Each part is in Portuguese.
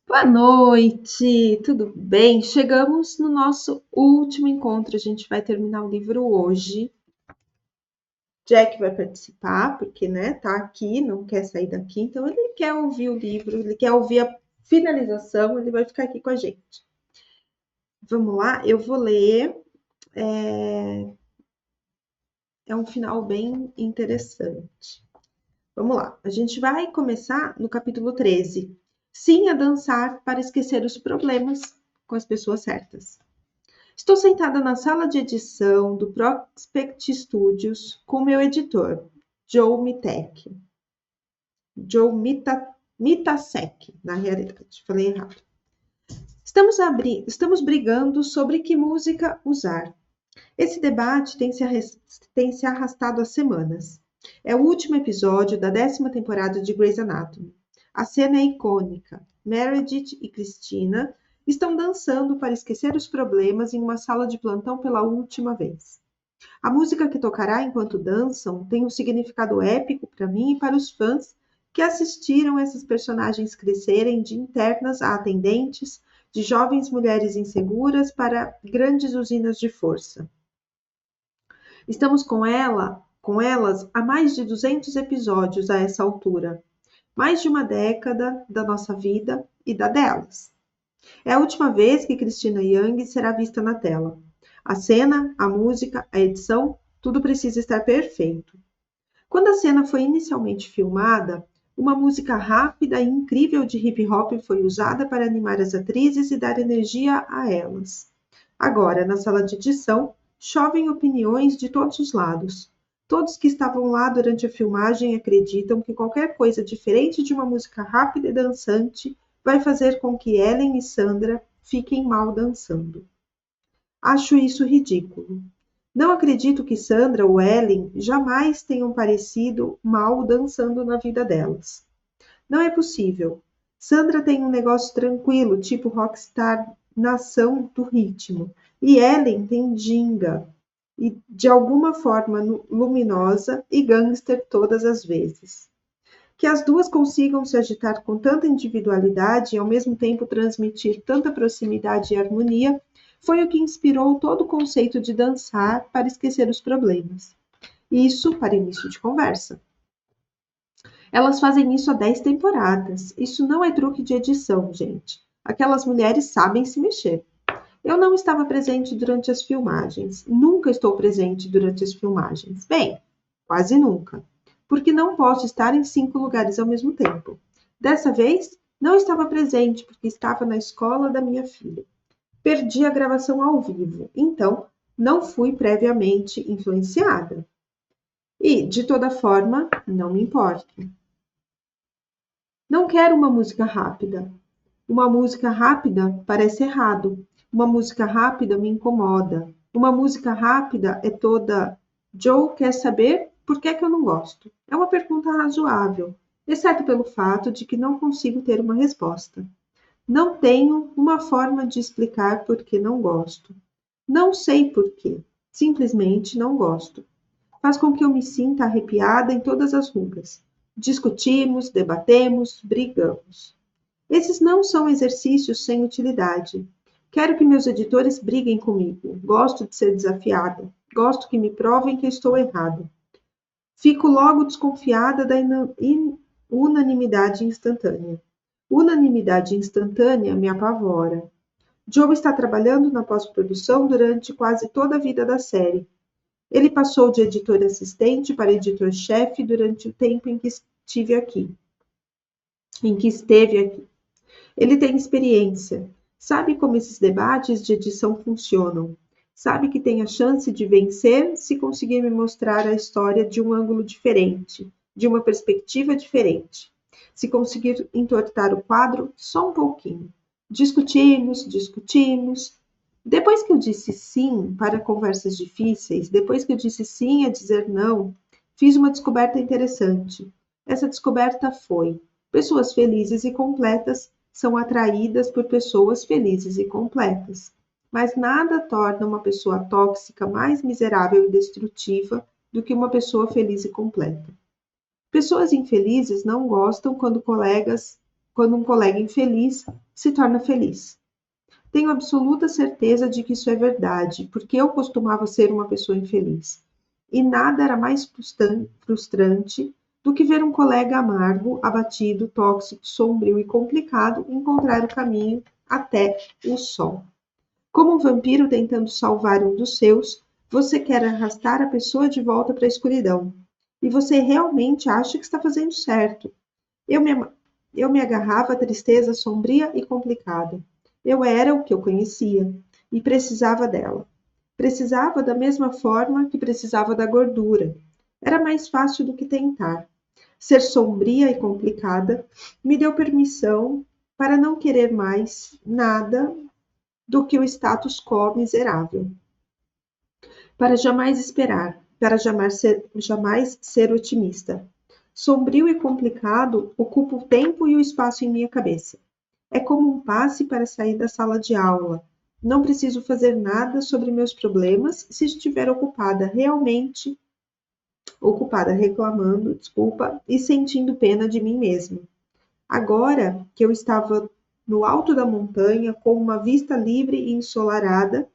Boa noite, tudo bem? Chegamos no nosso último encontro. A gente vai terminar o livro hoje. Jack vai participar, porque, né, tá aqui, não quer sair daqui, então ele quer ouvir o livro, ele quer ouvir a finalização, ele vai ficar aqui com a gente. Vamos lá, eu vou ler. É um final bem interessante. Vamos lá, a gente vai começar no capítulo 13. Sim a dançar para esquecer os problemas com as pessoas certas. Estou sentada na sala de edição do Prospect Studios com meu editor, Joe Mitek. Joe Mitasek, na realidade, falei errado. Estamos brigando sobre que música usar. Esse debate tem se arrastado há semanas. É o último episódio da 10ª temporada de Grey's Anatomy. A cena é icônica. Meredith e Christina estão dançando para esquecer os problemas em uma sala de plantão pela última vez. A música que tocará enquanto dançam tem um significado épico para mim e para os fãs que assistiram essas personagens crescerem de internas a atendentes, de jovens mulheres inseguras para grandes usinas de força. Estamos com elas há mais de 200 episódios a essa altura, mais de uma década da nossa vida e da delas. É a última vez que Christina Yang será vista na tela. A cena, a música, a edição, tudo precisa estar perfeito. Quando a cena foi inicialmente filmada, uma música rápida e incrível de hip hop foi usada para animar as atrizes e dar energia a elas. Agora, na sala de edição, chovem opiniões de todos os lados. Todos que estavam lá durante a filmagem acreditam que qualquer coisa diferente de uma música rápida e dançante vai fazer com que Ellen e Sandra fiquem mal dançando. Acho isso ridículo. Não acredito que Sandra ou Ellen jamais tenham parecido mal dançando na vida delas. Não é possível. Sandra tem um negócio tranquilo, tipo rockstar nação do ritmo. E Ellen tem ginga, e de alguma forma luminosa e gangster todas as vezes. Que as duas consigam se agitar com tanta individualidade e ao mesmo tempo transmitir tanta proximidade e harmonia foi o que inspirou todo o conceito de dançar para esquecer os problemas. Isso para início de conversa. Elas fazem isso há 10 temporadas. Isso não é truque de edição, gente. Aquelas mulheres sabem se mexer. Eu não estava presente durante as filmagens. Nunca estou presente durante as filmagens. Bem, quase nunca. Porque não posso estar em 5 lugares ao mesmo tempo. Dessa vez, não estava presente porque estava na escola da minha filha. Perdi a gravação ao vivo, então não fui previamente influenciada. E, de toda forma, não me importo. Não quero uma música rápida. Uma música rápida parece errado. Uma música rápida me incomoda. Uma música rápida é toda. Joe quer saber por que eu não gosto. É uma pergunta razoável, exceto pelo fato de que não consigo ter uma resposta. Não tenho uma forma de explicar por que não gosto. Não sei por quê. Simplesmente não gosto. Faz com que eu me sinta arrepiada em todas as rugas. Discutimos, debatemos, brigamos. Esses não são exercícios sem utilidade. Quero que meus editores briguem comigo. Gosto de ser desafiada. Gosto que me provem que estou errada. Fico logo desconfiada da unanimidade instantânea. Unanimidade instantânea me apavora. Joe está trabalhando na pós-produção durante quase toda a vida da série. Ele passou de editor assistente para editor-chefe durante o tempo em que esteve aqui. Ele tem experiência, sabe como esses debates de edição funcionam, sabe que tem a chance de vencer se conseguir me mostrar a história de um ângulo diferente, de uma perspectiva diferente. Se conseguir entortar o quadro só um pouquinho. Discutimos. Depois que eu disse sim para conversas difíceis, depois que eu disse sim a dizer não, fiz uma descoberta interessante. Essa descoberta foi: pessoas felizes e completas são atraídas por pessoas felizes e completas. Mas nada torna uma pessoa tóxica mais miserável e destrutiva do que uma pessoa feliz e completa. Pessoas infelizes não gostam quando colegas quando um colega infeliz se torna feliz. Tenho absoluta certeza de que isso é verdade, porque eu costumava ser uma pessoa infeliz. E nada era mais frustrante do que ver um colega amargo, abatido, tóxico, sombrio e complicado encontrar o caminho até o sol. Como um vampiro tentando salvar um dos seus, você quer arrastar a pessoa de volta para a escuridão. E você realmente acha que está fazendo certo. Eu me, eu me agarrava à tristeza sombria e complicada. Eu era o que eu conhecia e precisava dela. Precisava da mesma forma que precisava da gordura. Era mais fácil do que tentar. Ser sombria e complicada me deu permissão para não querer mais nada do que o status quo miserável. Para jamais esperar, para jamais ser otimista. Sombrio e complicado ocupa o tempo e o espaço em minha cabeça. É como um passe para sair da sala de aula. Não preciso fazer nada sobre meus problemas se estiver realmente ocupada, reclamando, desculpa, e sentindo pena de mim mesma. Agora que eu estava no alto da montanha, com uma vista livre e ensolarada,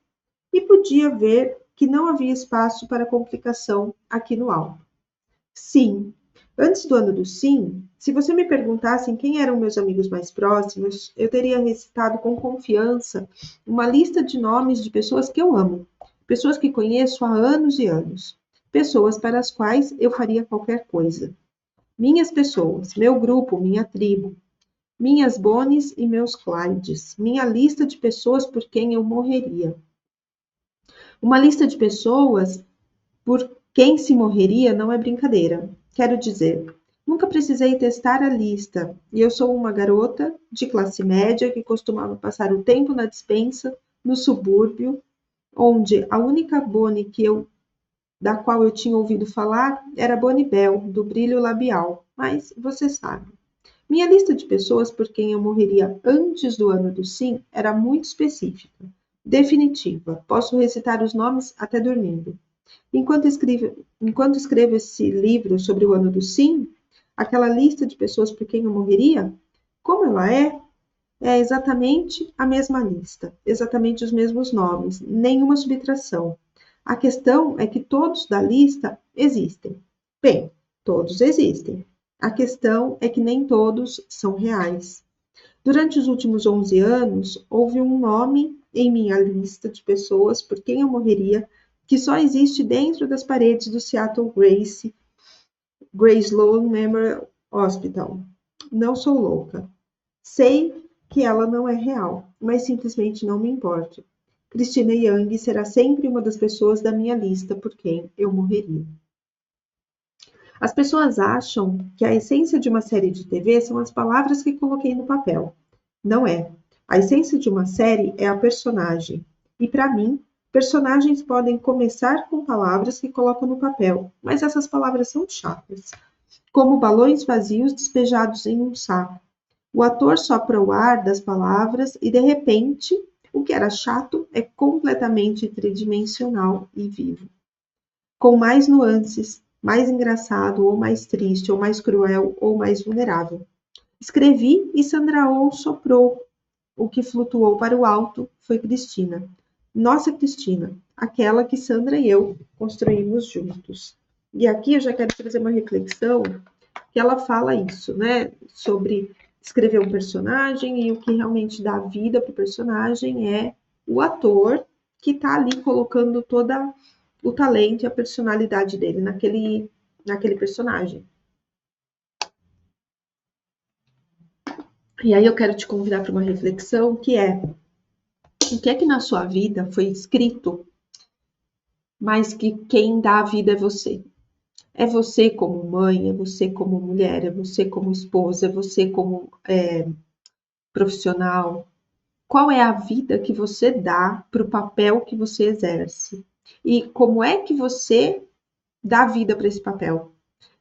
e podia ver que não havia espaço para complicação aqui no alto. Sim, antes do ano do sim, se você me perguntasse quem eram meus amigos mais próximos, eu teria recitado com confiança uma lista de nomes de pessoas que eu amo, pessoas que conheço há anos e anos, pessoas para as quais eu faria qualquer coisa. Minhas pessoas, meu grupo, minha tribo, minhas Bonnies e meus Clydes, minha lista de pessoas por quem eu morreria. Uma lista de pessoas por quem se morreria não é brincadeira. Quero dizer, nunca precisei testar a lista, e eu sou uma garota de classe média que costumava passar o tempo na despensa, no subúrbio, onde a única Bonnie da qual eu tinha ouvido falar era Bonnie Bell, do brilho labial, mas você sabe. Minha lista de pessoas por quem eu morreria antes do ano do sim era muito específica, definitiva. Posso recitar os nomes até dormindo. Enquanto escrevo esse livro sobre o ano do sim, aquela lista de pessoas por quem eu morreria, como ela é exatamente a mesma lista, exatamente os mesmos nomes, nenhuma subtração. A questão é que todos da lista existem. Bem, todos existem. A questão é que nem todos são reais. Durante os últimos 11 anos, houve um nome em minha lista de pessoas por quem eu morreria que só existe dentro das paredes do Seattle Grace Sloan Memorial Hospital. Não sou louca. Sei que ela não é real, mas simplesmente não me importo. Christina Young será sempre uma das pessoas da minha lista por quem eu morreria. As pessoas acham que a essência de uma série de TV são as palavras que coloquei no papel. Não é. A essência de uma série é a personagem. E para mim, personagens podem começar com palavras que colocam no papel, mas essas palavras são chatas, como balões vazios despejados em um saco. O ator sopra o ar das palavras e, de repente, o que era chato é completamente tridimensional e vivo. Com mais nuances, mais engraçado, ou mais triste, ou mais cruel, ou mais vulnerável. Escrevi e Sandra Oh soprou. O que flutuou para o alto foi Cristina. Nossa Cristina, aquela que Sandra e eu construímos juntos. E aqui eu já quero trazer uma reflexão que ela fala isso, né? Sobre escrever um personagem e o que realmente dá vida para o personagem é o ator que está ali colocando toda o talento e a personalidade dele naquele personagem. E aí eu quero te convidar para uma reflexão que é: o que é que na sua vida foi escrito, mas que quem dá a vida é você? É você como mãe, é você como mulher, é você como esposa, é você como profissional. Qual é a vida que você dá para o papel que você exerce? E como é que você dá vida para esse papel?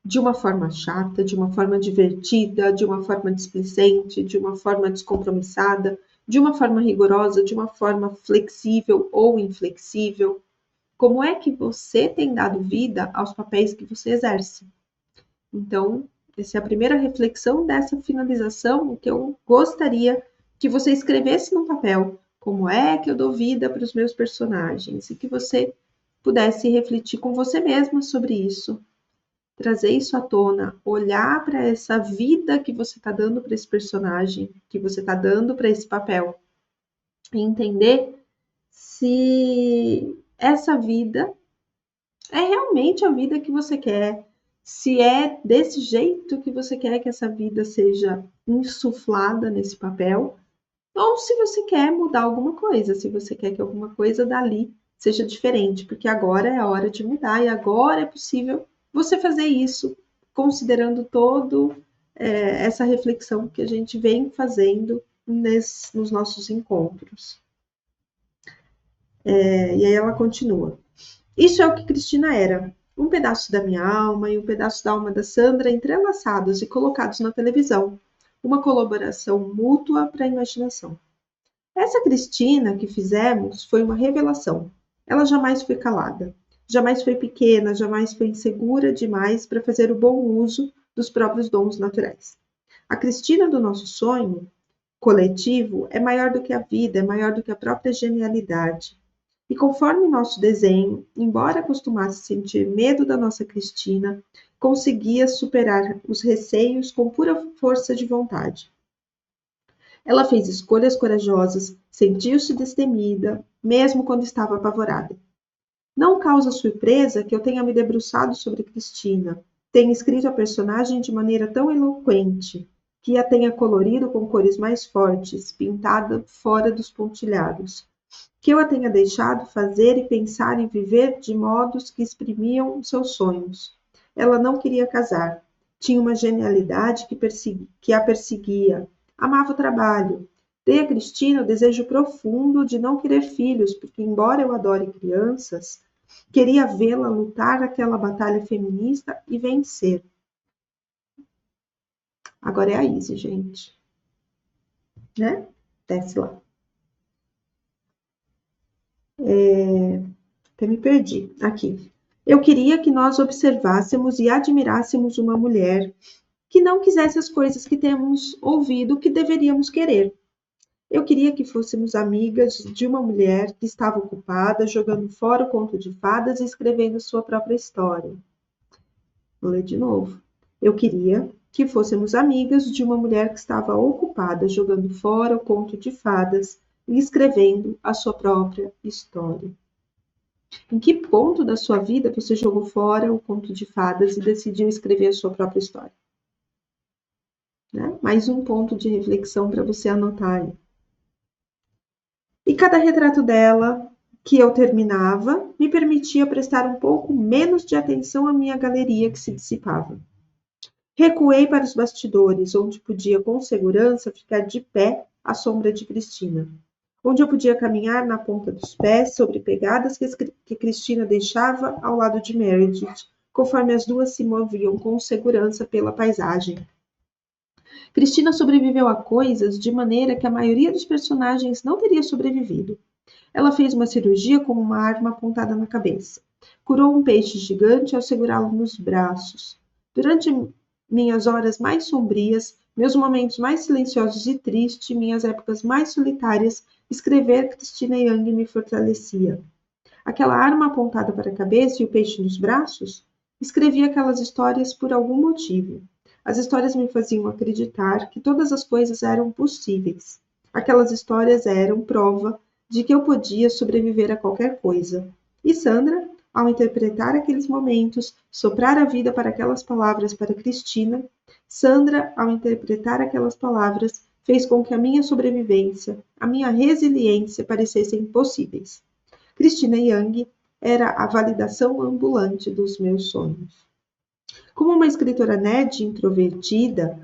De uma forma chata, de uma forma divertida, de uma forma displicente, de uma forma descompromissada, de uma forma rigorosa, de uma forma flexível ou inflexível? Como é que você tem dado vida aos papéis que você exerce? Então, Essa é a primeira reflexão dessa finalização que eu gostaria que você escrevesse no papel. Como é que eu dou vida para os meus personagens? E que você pudesse refletir com você mesma sobre isso, trazer isso à tona, olhar para essa vida que você está dando para esse personagem, que você está dando para esse papel, e entender se essa vida é realmente a vida que você quer, se é desse jeito que você quer que essa vida seja insuflada nesse papel, ou se você quer mudar alguma coisa, se você quer que alguma coisa dali seja diferente, porque agora é a hora de mudar e agora é possível você fazer isso, considerando todo essa reflexão que a gente vem fazendo nos nossos encontros. E aí ela continua. Isso é o que Cristina era. Um pedaço da minha alma e um pedaço da alma da Sandra entrelaçados e colocados na televisão. Uma colaboração mútua para a imaginação. Essa Cristina que fizemos foi uma revelação. Ela jamais foi calada. Jamais foi pequena, jamais foi insegura demais para fazer o bom uso dos próprios dons naturais. A Cristina do nosso sonho coletivo é maior do que a vida, é maior do que a própria genialidade. E conforme nosso desenho, embora costumasse sentir medo da nossa Cristina, conseguia superar os receios com pura força de vontade. Ela fez escolhas corajosas, sentiu-se destemida, mesmo quando estava apavorada. Não causa surpresa que eu tenha me debruçado sobre Cristina, tenha escrito a personagem de maneira tão eloquente, que a tenha colorido com cores mais fortes, pintada fora dos pontilhados, que eu a tenha deixado fazer e pensar e viver de modos que exprimiam seus sonhos. Ela não queria casar, tinha uma genialidade que a perseguia, amava o trabalho. Dei a Cristina o desejo profundo de não querer filhos, porque, embora eu adore crianças, queria vê-la lutar aquela batalha feminista e vencer. Agora é a Izzy, gente. Né? Desce lá. Até me perdi. Aqui. Eu queria que nós observássemos e admirássemos uma mulher que não quisesse as coisas que temos ouvido que deveríamos querer. Eu queria que fôssemos amigas de uma mulher que estava ocupada jogando fora o conto de fadas e escrevendo sua própria história. Vou ler de novo. Eu queria que fôssemos amigas de uma mulher que estava ocupada jogando fora o conto de fadas e escrevendo a sua própria história. Em que ponto da sua vida você jogou fora o conto de fadas e decidiu escrever a sua própria história? Né? Mais um ponto de reflexão para você anotar aí. E cada retrato dela que eu terminava me permitia prestar um pouco menos de atenção à minha galeria que se dissipava. Recuei para os bastidores, onde podia com segurança ficar de pé à sombra de Cristina, onde eu podia caminhar na ponta dos pés sobre pegadas que Cristina deixava ao lado de Meredith, conforme as duas se moviam com segurança pela paisagem. Cristina sobreviveu a coisas de maneira que a maioria dos personagens não teria sobrevivido. Ela fez uma cirurgia com uma arma apontada na cabeça. Curou um peixe gigante ao segurá-lo nos braços. Durante minhas horas mais sombrias, meus momentos mais silenciosos e tristes, minhas épocas mais solitárias, escrever Cristina Yang me fortalecia. Aquela arma apontada para a cabeça e o peixe nos braços? Escrevi aquelas histórias por algum motivo. As histórias me faziam acreditar que todas as coisas eram possíveis. Aquelas histórias eram prova de que eu podia sobreviver a qualquer coisa. E Sandra, ao interpretar aqueles momentos, soprar a vida para aquelas palavras para Cristina, Sandra, ao interpretar aquelas palavras, fez com que a minha sobrevivência, a minha resiliência parecessem possíveis. Cristina Yang era a validação ambulante dos meus sonhos. Como uma escritora nerd introvertida,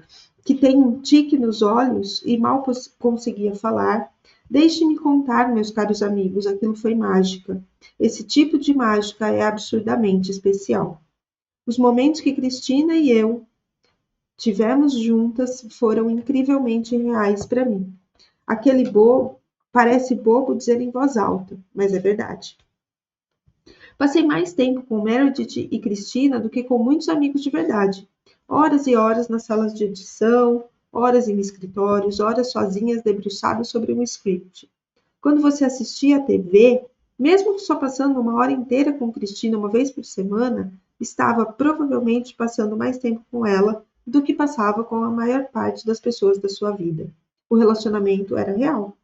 que tem um tique nos olhos e mal conseguia falar, deixe-me contar, meus caros amigos, aquilo foi mágica. Esse tipo de mágica é absurdamente especial. Os momentos que Cristina e eu tivemos juntas foram incrivelmente reais para mim. Aquele bobo parece bobo dizer em voz alta, mas é verdade. Passei mais tempo com Meredith e Cristina do que com muitos amigos de verdade. Horas e horas nas salas de edição, horas em escritórios, horas sozinhas debruçadas sobre um script. Quando você assistia à TV, mesmo que só passando uma hora inteira com Cristina uma vez por semana, estava provavelmente passando mais tempo com ela do que passava com a maior parte das pessoas da sua vida. O relacionamento era real.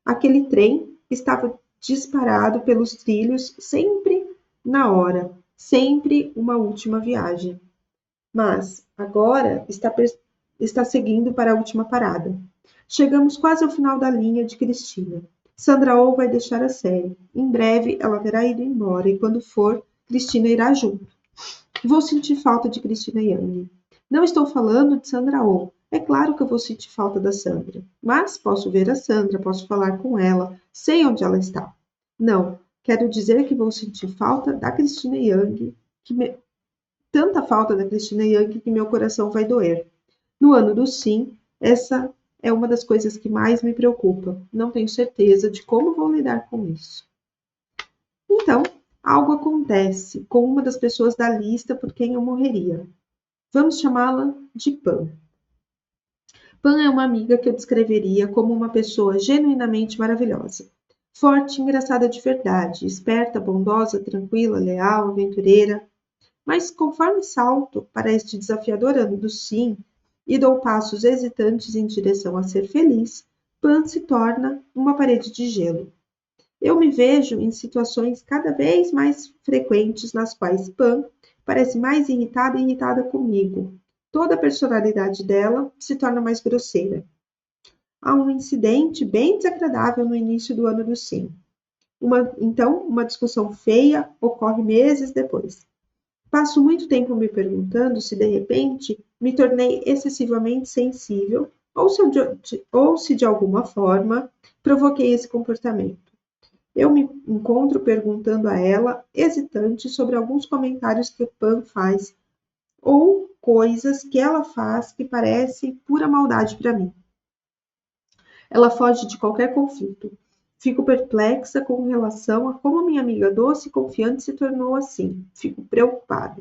Aquele trem estava disparado pelos trilhos, sempre na hora, sempre uma última viagem. Mas agora está seguindo para a última parada. Chegamos quase ao final da linha de Cristina. Sandra Oh vai deixar a série. Em breve ela terá ido embora e quando for, Cristina irá junto. Vou sentir falta de Cristina Yang. Não estou falando de Sandra Oh. É claro que eu vou sentir falta da Sandra. Mas posso ver a Sandra, posso falar com ela, sei onde ela está. Não, quero dizer que vou sentir falta da Cristina Yang, tanta falta da Cristina Yang que meu coração vai doer. No ano do sim, essa é uma das coisas que mais me preocupa. Não tenho certeza de como vou lidar com isso. Então, algo acontece com uma das pessoas da lista por quem eu morreria. Vamos chamá-la de Pan. Pan é uma amiga que eu descreveria como uma pessoa genuinamente maravilhosa. Forte, engraçada de verdade, esperta, bondosa, tranquila, leal, aventureira. Mas conforme salto para este desafiador ano do sim e dou passos hesitantes em direção a ser feliz, Pan se torna uma parede de gelo. Eu me vejo em situações cada vez mais frequentes nas quais Pan parece mais irritada e irritada comigo. Toda a personalidade dela se torna mais grosseira. Há um incidente bem desagradável no início do ano do sim. Então, uma discussão feia ocorre meses depois. Passo muito tempo me perguntando se, de repente, me tornei excessivamente sensível ou se de alguma forma provoquei esse comportamento. Eu me encontro perguntando a ela, hesitante, sobre alguns comentários que Pan faz ou coisas que ela faz que parecem pura maldade para mim. Ela foge de qualquer conflito. Fico perplexa com relação a como minha amiga doce e confiante se tornou assim. Fico preocupada.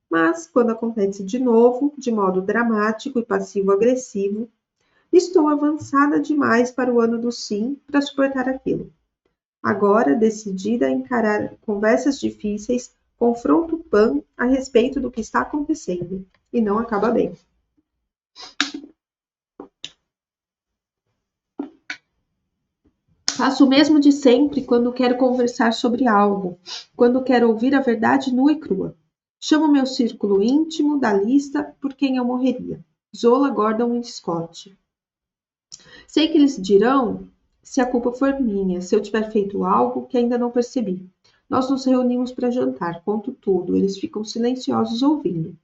Mas, quando acontece de novo, de modo dramático e passivo-agressivo, estou avançada demais para o ano do sim para suportar aquilo. Agora, decidida a encarar conversas difíceis, confronto Pan a respeito do que está acontecendo. E não acaba bem. Faço o mesmo de sempre quando quero conversar sobre algo, quando quero ouvir a verdade nua e crua. Chamo meu círculo íntimo da lista por quem eu morreria. Zola Gordon e Scott. Sei que eles dirão se a culpa for minha, se eu tiver feito algo que ainda não percebi. Nós nos reunimos para jantar, conto tudo, eles ficam silenciosos ouvindo.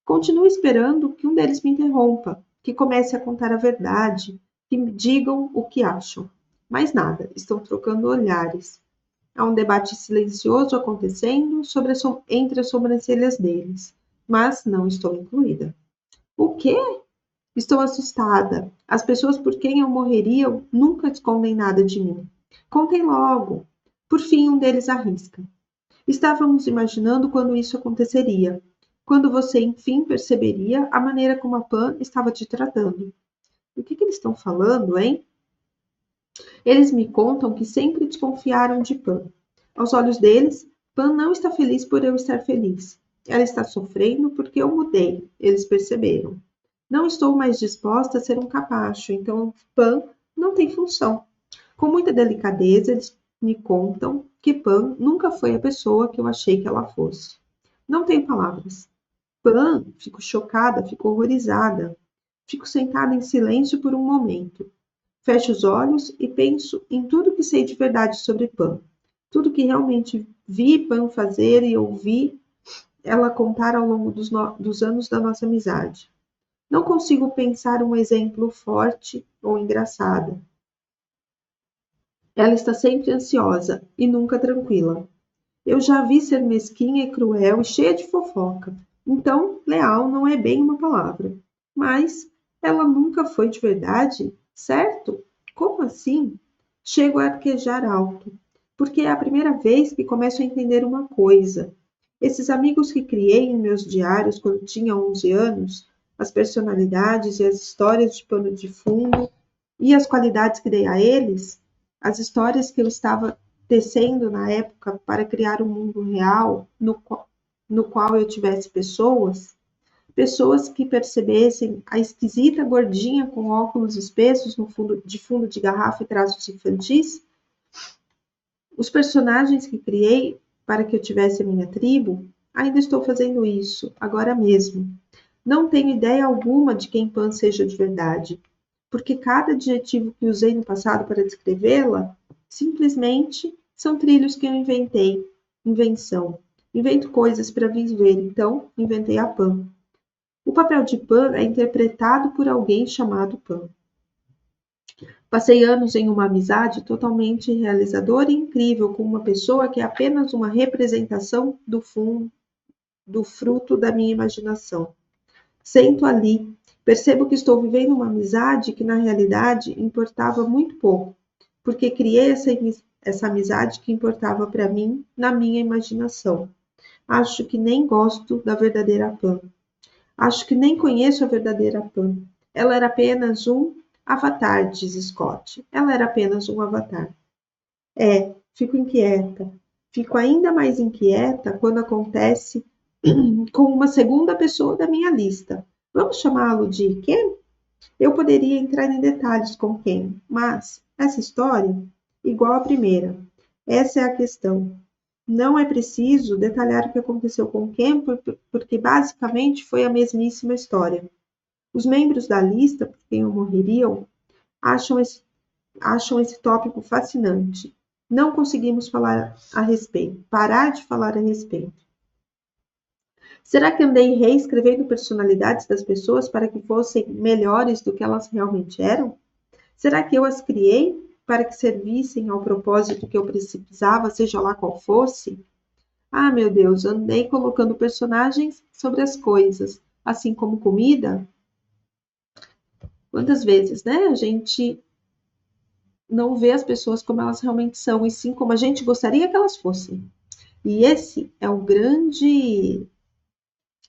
Continuo esperando que um deles me interrompa, que comece a contar a verdade, que me digam o que acham. Mas nada, estão trocando olhares. Há um debate silencioso acontecendo entre as sobrancelhas deles, mas não estou incluída. O quê? Estou assustada. As pessoas por quem eu morreria nunca escondem nada de mim. Contem logo. Por fim, um deles arrisca. Estávamos imaginando quando isso aconteceria. Quando você, enfim, perceberia a maneira como a Pan estava te tratando. O que eles estão falando, hein? Eles me contam que sempre desconfiaram de Pan. Aos olhos deles, Pan não está feliz por eu estar feliz. Ela está sofrendo porque eu mudei, eles perceberam. Não estou mais disposta a ser um capacho, então Pan não tem função. Com muita delicadeza, eles me contam que Pan nunca foi a pessoa que eu achei que ela fosse. Não tenho palavras. Pan, fico chocada, fico horrorizada. Fico sentada em silêncio por um momento. Fecho os olhos e penso em tudo que sei de verdade sobre Pan. Tudo que realmente vi Pan fazer e ouvi ela contar ao longo dos anos da nossa amizade. Não consigo pensar um exemplo forte ou engraçada. Ela está sempre ansiosa e nunca tranquila. Eu já a vi ser mesquinha e cruel e cheia de fofoca. Então, leal não é bem uma palavra. Mas ela nunca foi de verdade, certo? Como assim? Chego a arquejar alto, porque é a primeira vez que começo a entender uma coisa. Esses amigos que criei em meus diários quando tinha 11 anos, as personalidades e as histórias de pano de fundo e as qualidades que dei a eles, as histórias que eu estava tecendo na época para criar um mundo real no qual eu tivesse pessoas que percebessem a esquisita gordinha com óculos espessos de fundo de garrafa e traços infantis, os personagens que criei para que eu tivesse a minha tribo, ainda estou fazendo isso, agora mesmo. Não tenho ideia alguma de quem Pan seja de verdade, porque cada adjetivo que usei no passado para descrevê-la, simplesmente são trilhos que eu inventei. Invenção. Invento coisas para viver, então inventei a Pan. O papel de Pan é interpretado por alguém chamado Pan. Passei anos em uma amizade totalmente realizadora e incrível com uma pessoa que é apenas uma representação do fruto da minha imaginação. Sento ali, percebo que estou vivendo uma amizade que na realidade importava muito pouco, porque criei essa amizade que importava para mim na minha imaginação. Acho que nem gosto da verdadeira Pan. Acho que nem conheço a verdadeira Pan. Ela era apenas um avatar, diz Scott. Ela era apenas um avatar. Fico inquieta. Fico ainda mais inquieta quando acontece com uma segunda pessoa da minha lista. Vamos chamá-lo de Ken? Eu poderia entrar em detalhes com Ken, mas essa história, igual à primeira, essa é a questão. Não é preciso detalhar o que aconteceu com Ken, porque basicamente foi a mesmíssima história. Os membros da lista por quem eu morreria acham esse tópico fascinante. Não conseguimos parar de falar a respeito. Será que andei reescrevendo personalidades das pessoas para que fossem melhores do que elas realmente eram? Será que eu as criei para que servissem ao propósito que eu precisava, seja lá qual fosse? Ah, meu Deus, andei colocando personagens sobre as coisas, assim como comida. Quantas vezes, né? A gente não vê as pessoas como elas realmente são, e sim como a gente gostaria que elas fossem. E esse é o grande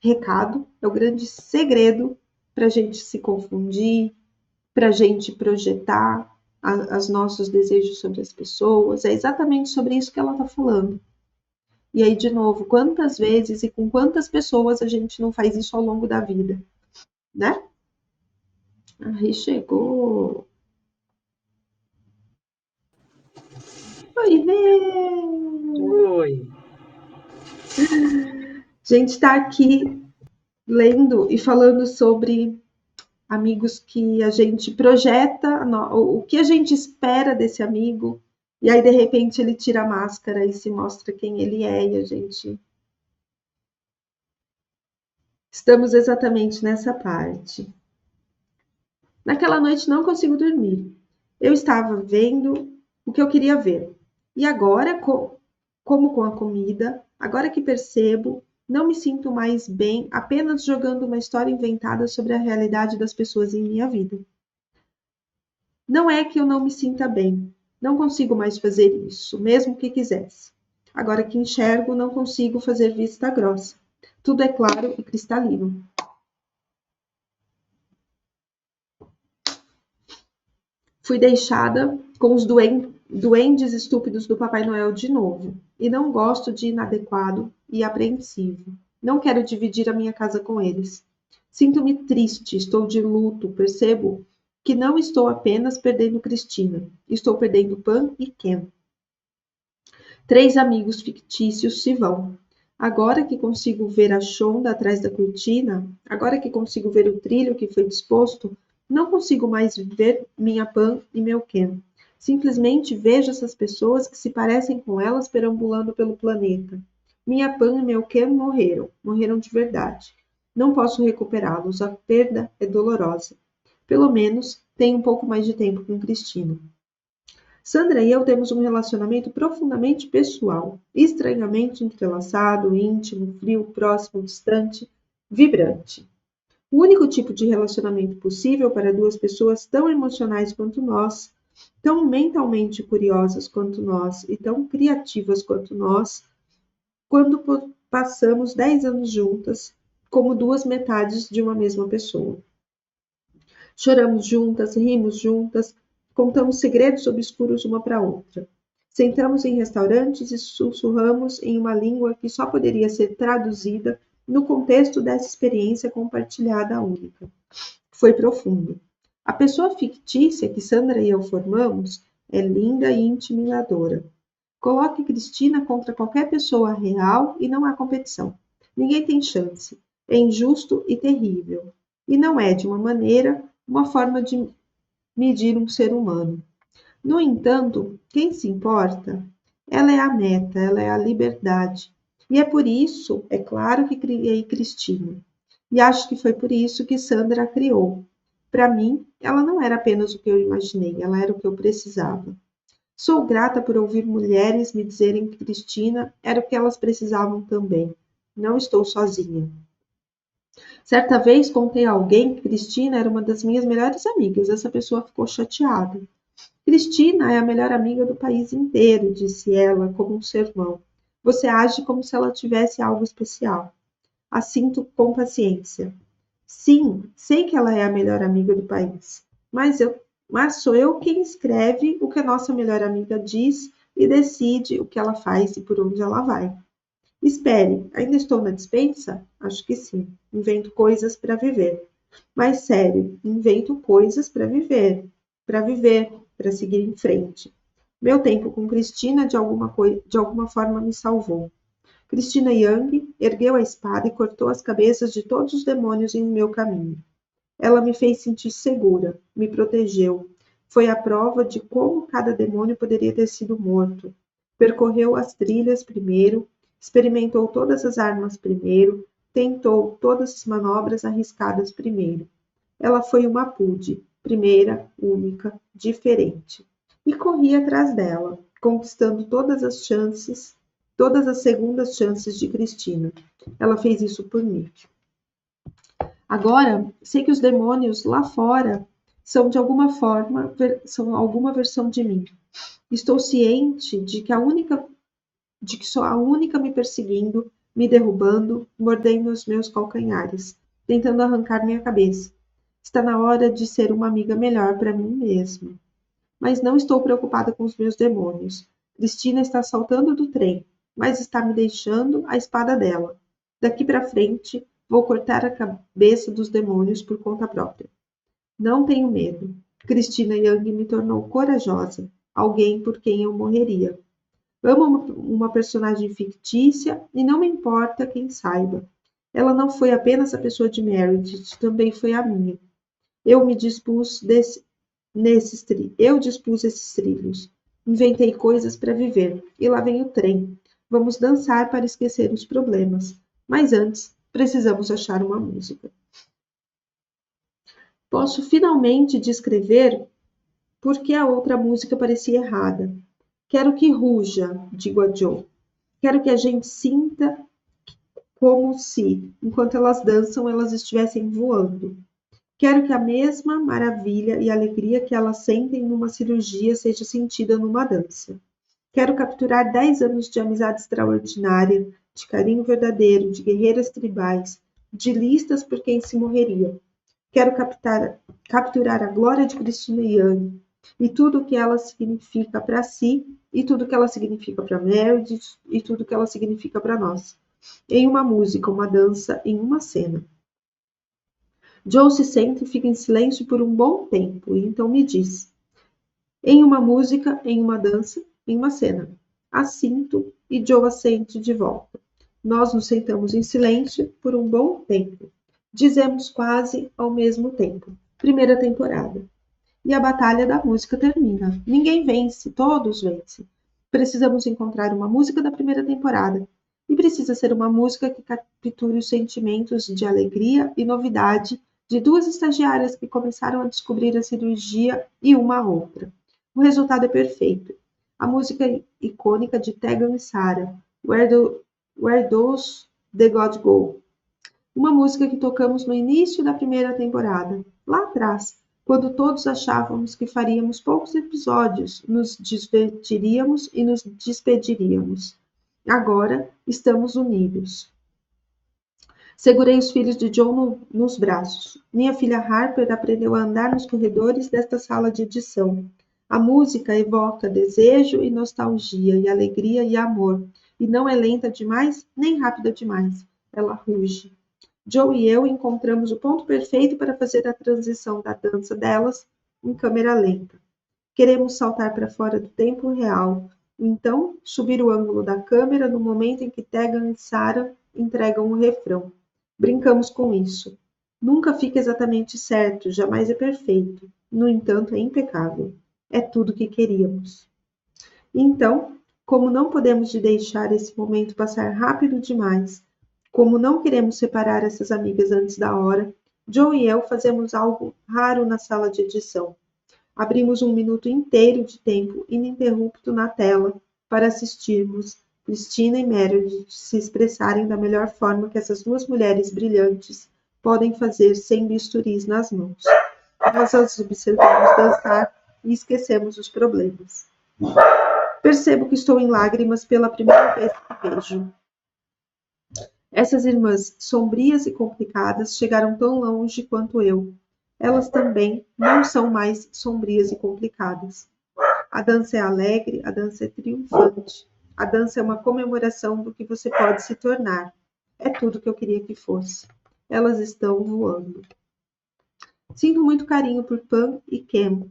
recado, é o grande segredo para a gente se confundir, para a gente projetar os nossos desejos sobre as pessoas. É exatamente sobre isso que ela está falando. E aí, de novo, quantas vezes e com quantas pessoas a gente não faz isso ao longo da vida, né? Aí chegou. Oi, Vê! Oi. A gente está aqui lendo e falando sobre amigos que a gente projeta, o que a gente espera desse amigo, e aí de repente ele tira a máscara e se mostra quem ele é, e a gente. Estamos exatamente nessa parte. Naquela noite não consigo dormir. Eu estava vendo o que eu queria ver. E agora, como com a comida, agora que percebo, não me sinto mais bem apenas jogando uma história inventada sobre a realidade das pessoas em minha vida. Não é que eu não me sinta bem. Não consigo mais fazer isso, mesmo que quisesse. Agora que enxergo, não consigo fazer vista grossa. Tudo é claro e cristalino. Fui deixada com os duendes estúpidos do Papai Noel de novo. E não gosto de inadequado e apreensivo. Não quero dividir a minha casa com eles. Sinto-me triste, estou de luto, percebo que não estou apenas perdendo Cristina, estou perdendo Pan e Ken. 3 amigos fictícios se vão. Agora que consigo ver a Shonda atrás da cortina, agora que consigo ver o trilho que foi disposto, não consigo mais ver minha Pan e meu Ken. Simplesmente vejo essas pessoas que se parecem com elas perambulando pelo planeta. Minha Pan e meu Ken morreram de verdade. Não posso recuperá-los, a perda é dolorosa. Pelo menos tenho um pouco mais de tempo com Cristina. Sandra e eu temos um relacionamento profundamente pessoal, estranhamente entrelaçado, íntimo, frio, próximo, distante, vibrante. O único tipo de relacionamento possível para 2 pessoas tão emocionais quanto nós, tão mentalmente curiosas quanto nós e tão criativas quanto nós, quando passamos 10 anos juntas, como duas metades de uma mesma pessoa. Choramos juntas, rimos juntas, contamos segredos obscuros uma para outra. Sentamos em restaurantes e sussurramos em uma língua que só poderia ser traduzida no contexto dessa experiência compartilhada única. Foi profundo. A pessoa fictícia que Sandra e eu formamos é linda e intimidadora. Coloque Cristina contra qualquer pessoa real e não há competição. Ninguém tem chance. É injusto e terrível. E não é, de uma maneira, uma forma de medir um ser humano. No entanto, quem se importa? Ela é a meta, ela é a liberdade. E é por isso, é claro, que criei Cristina. E acho que foi por isso que Sandra a criou. Para mim, ela não era apenas o que eu imaginei, ela era o que eu precisava. Sou grata por ouvir mulheres me dizerem que Cristina era o que elas precisavam também. Não estou sozinha. Certa vez contei a alguém que Cristina era uma das minhas melhores amigas. Essa pessoa ficou chateada. Cristina é a melhor amiga do país inteiro, disse ela, como um sermão. Você age como se ela tivesse algo especial. Assinto com paciência. Sim, sei que ela é a melhor amiga do país, mas sou eu quem escreve o que a nossa melhor amiga diz e decide o que ela faz e por onde ela vai. Espere, ainda estou na dispensa? Acho que sim. Invento coisas para viver. Mas sério, invento coisas para viver, para seguir em frente. Meu tempo com Cristina de alguma forma me salvou. Cristina Yang ergueu a espada e cortou as cabeças de todos os demônios em meu caminho. Ela me fez sentir segura, me protegeu. Foi a prova de como cada demônio poderia ter sido morto. Percorreu as trilhas primeiro, experimentou todas as armas primeiro, tentou todas as manobras arriscadas primeiro. Ela foi uma pude, primeira, única, diferente. E corri atrás dela, conquistando todas as segundas chances de Cristina. Ela fez isso por mim. Agora, sei que os demônios lá fora são de alguma forma, são alguma versão de mim. Estou ciente de que sou a única me perseguindo, me derrubando, mordendo os meus calcanhares, tentando arrancar minha cabeça. Está na hora de ser uma amiga melhor para mim mesma. Mas não estou preocupada com os meus demônios. Cristina está saltando do trem, mas está me deixando a espada dela. Daqui para frente, vou cortar a cabeça dos demônios por conta própria. Não tenho medo. Cristina Yang me tornou corajosa, alguém por quem eu morreria. Amo uma personagem fictícia e não me importa quem saiba. Ela não foi apenas a pessoa de Meredith, também foi a minha. Eu dispus esses trilhos. Inventei coisas para viver. E lá vem o trem. Vamos dançar para esquecer os problemas. Mas antes, precisamos achar uma música. Posso finalmente descrever por que a outra música parecia errada. Quero que ruja, digo a Joe. Quero que a gente sinta como se, enquanto elas dançam, elas estivessem voando. Quero que a mesma maravilha e alegria que elas sentem numa cirurgia seja sentida numa dança. Quero capturar 10 anos de amizade extraordinária, de carinho verdadeiro, de guerreiras tribais, de listas por quem se morreria. Quero capturar a glória de Cristina Yang e tudo o que ela significa para si, e tudo o que ela significa para Meredith, e tudo o que ela significa para nós. Em uma música, uma dança, em uma cena. Joe se senta e fica em silêncio por um bom tempo, e então me diz: em uma música, em uma dança, em uma cena. Assinto e Joe assente de volta. Nós nos sentamos em silêncio por um bom tempo. Dizemos quase ao mesmo tempo. Primeira temporada. E a batalha da música termina. Ninguém vence, todos vencem. Precisamos encontrar uma música da primeira temporada. E precisa ser uma música que capture os sentimentos de alegria e novidade de duas estagiárias que começaram a descobrir a cirurgia e uma a outra. O resultado é perfeito. A música icônica de Tegan e Sarah, Where Does the God Go? Uma música que tocamos no início da primeira temporada, lá atrás, quando todos achávamos que faríamos poucos episódios, nos divertiríamos e nos despediríamos. Agora estamos unidos. Segurei os filhos de John nos braços. Minha filha Harper aprendeu a andar nos corredores desta sala de edição. A música evoca desejo e nostalgia, e alegria e amor, e não é lenta demais, nem rápida demais. Ela ruge. Joe e eu encontramos o ponto perfeito para fazer a transição da dança delas em câmera lenta. Queremos saltar para fora do tempo real, então subir o ângulo da câmera no momento em que Tegan e Sarah entregam o refrão. Brincamos com isso. Nunca fica exatamente certo, jamais é perfeito. No entanto, é impecável. É tudo que queríamos. Então, como não podemos deixar esse momento passar rápido demais, como não queremos separar essas amigas antes da hora, Joe e eu fazemos algo raro na sala de edição. Abrimos um minuto inteiro de tempo ininterrupto na tela para assistirmos Christina e Meredith se expressarem da melhor forma que essas duas mulheres brilhantes podem fazer sem bisturis nas mãos. Nós as observamos dançar e esquecemos os problemas. Percebo que estou em lágrimas pela primeira vez que vejo. Essas irmãs sombrias e complicadas chegaram tão longe quanto eu. Elas também não são mais sombrias e complicadas. A dança é alegre, a dança é triunfante. A dança é uma comemoração do que você pode se tornar. É tudo que eu queria que fosse. Elas estão voando. Sinto muito carinho por Pam e Cam,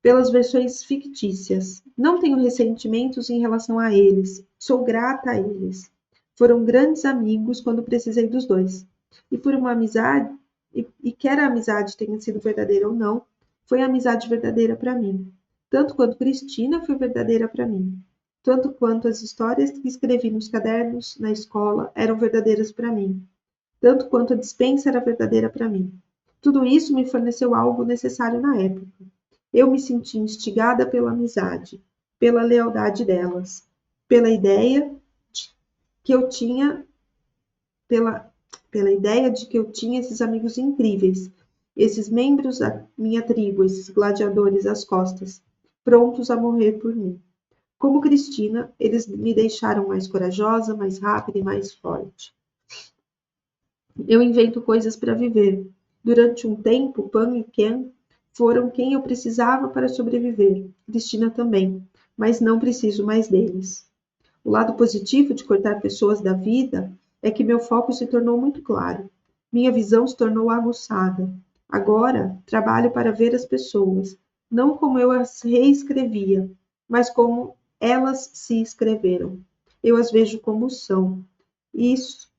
pelas versões fictícias. Não tenho ressentimentos em relação a eles. Sou grata a eles. Foram grandes amigos quando precisei dos dois. E por uma amizade, e quer a amizade tenha sido verdadeira ou não, foi a amizade verdadeira para mim. Tanto quanto Cristina foi verdadeira para mim. Tanto quanto as histórias que escrevi nos cadernos na escola eram verdadeiras para mim. Tanto quanto a despensa era verdadeira para mim. Tudo isso me forneceu algo necessário na época. Eu me senti instigada pela amizade, pela lealdade delas, pela ideia que eu tinha, pela ideia de que eu tinha esses amigos incríveis, esses membros da minha tribo, esses gladiadores às costas, prontos a morrer por mim. Como Cristina, eles me deixaram mais corajosa, mais rápida e mais forte. Eu invento coisas para viver. Durante um tempo, Pam e Ken foram quem eu precisava para sobreviver. Cristina também, mas não preciso mais deles. O lado positivo de cortar pessoas da vida é que meu foco se tornou muito claro. Minha visão se tornou aguçada. Agora, trabalho para ver as pessoas, não como eu as reescrevia, mas como elas se escreveram. Eu as vejo como são, e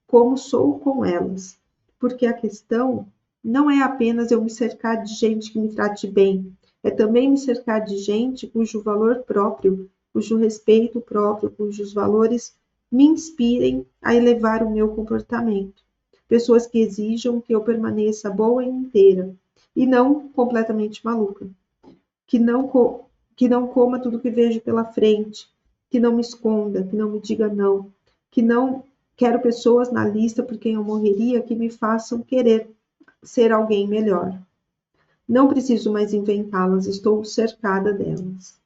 como sou com elas. Porque a questão não é apenas eu me cercar de gente que me trate bem, é também me cercar de gente cujo valor próprio, cujo respeito próprio, cujos valores me inspirem a elevar o meu comportamento. Pessoas que exijam que eu permaneça boa e inteira, e não completamente maluca. Que não coma tudo que vejo pela frente, que não me esconda, que não me diga não, que não quero pessoas na lista por quem eu morreria que me façam querer ser alguém melhor. Não preciso mais inventá-las, estou cercada delas.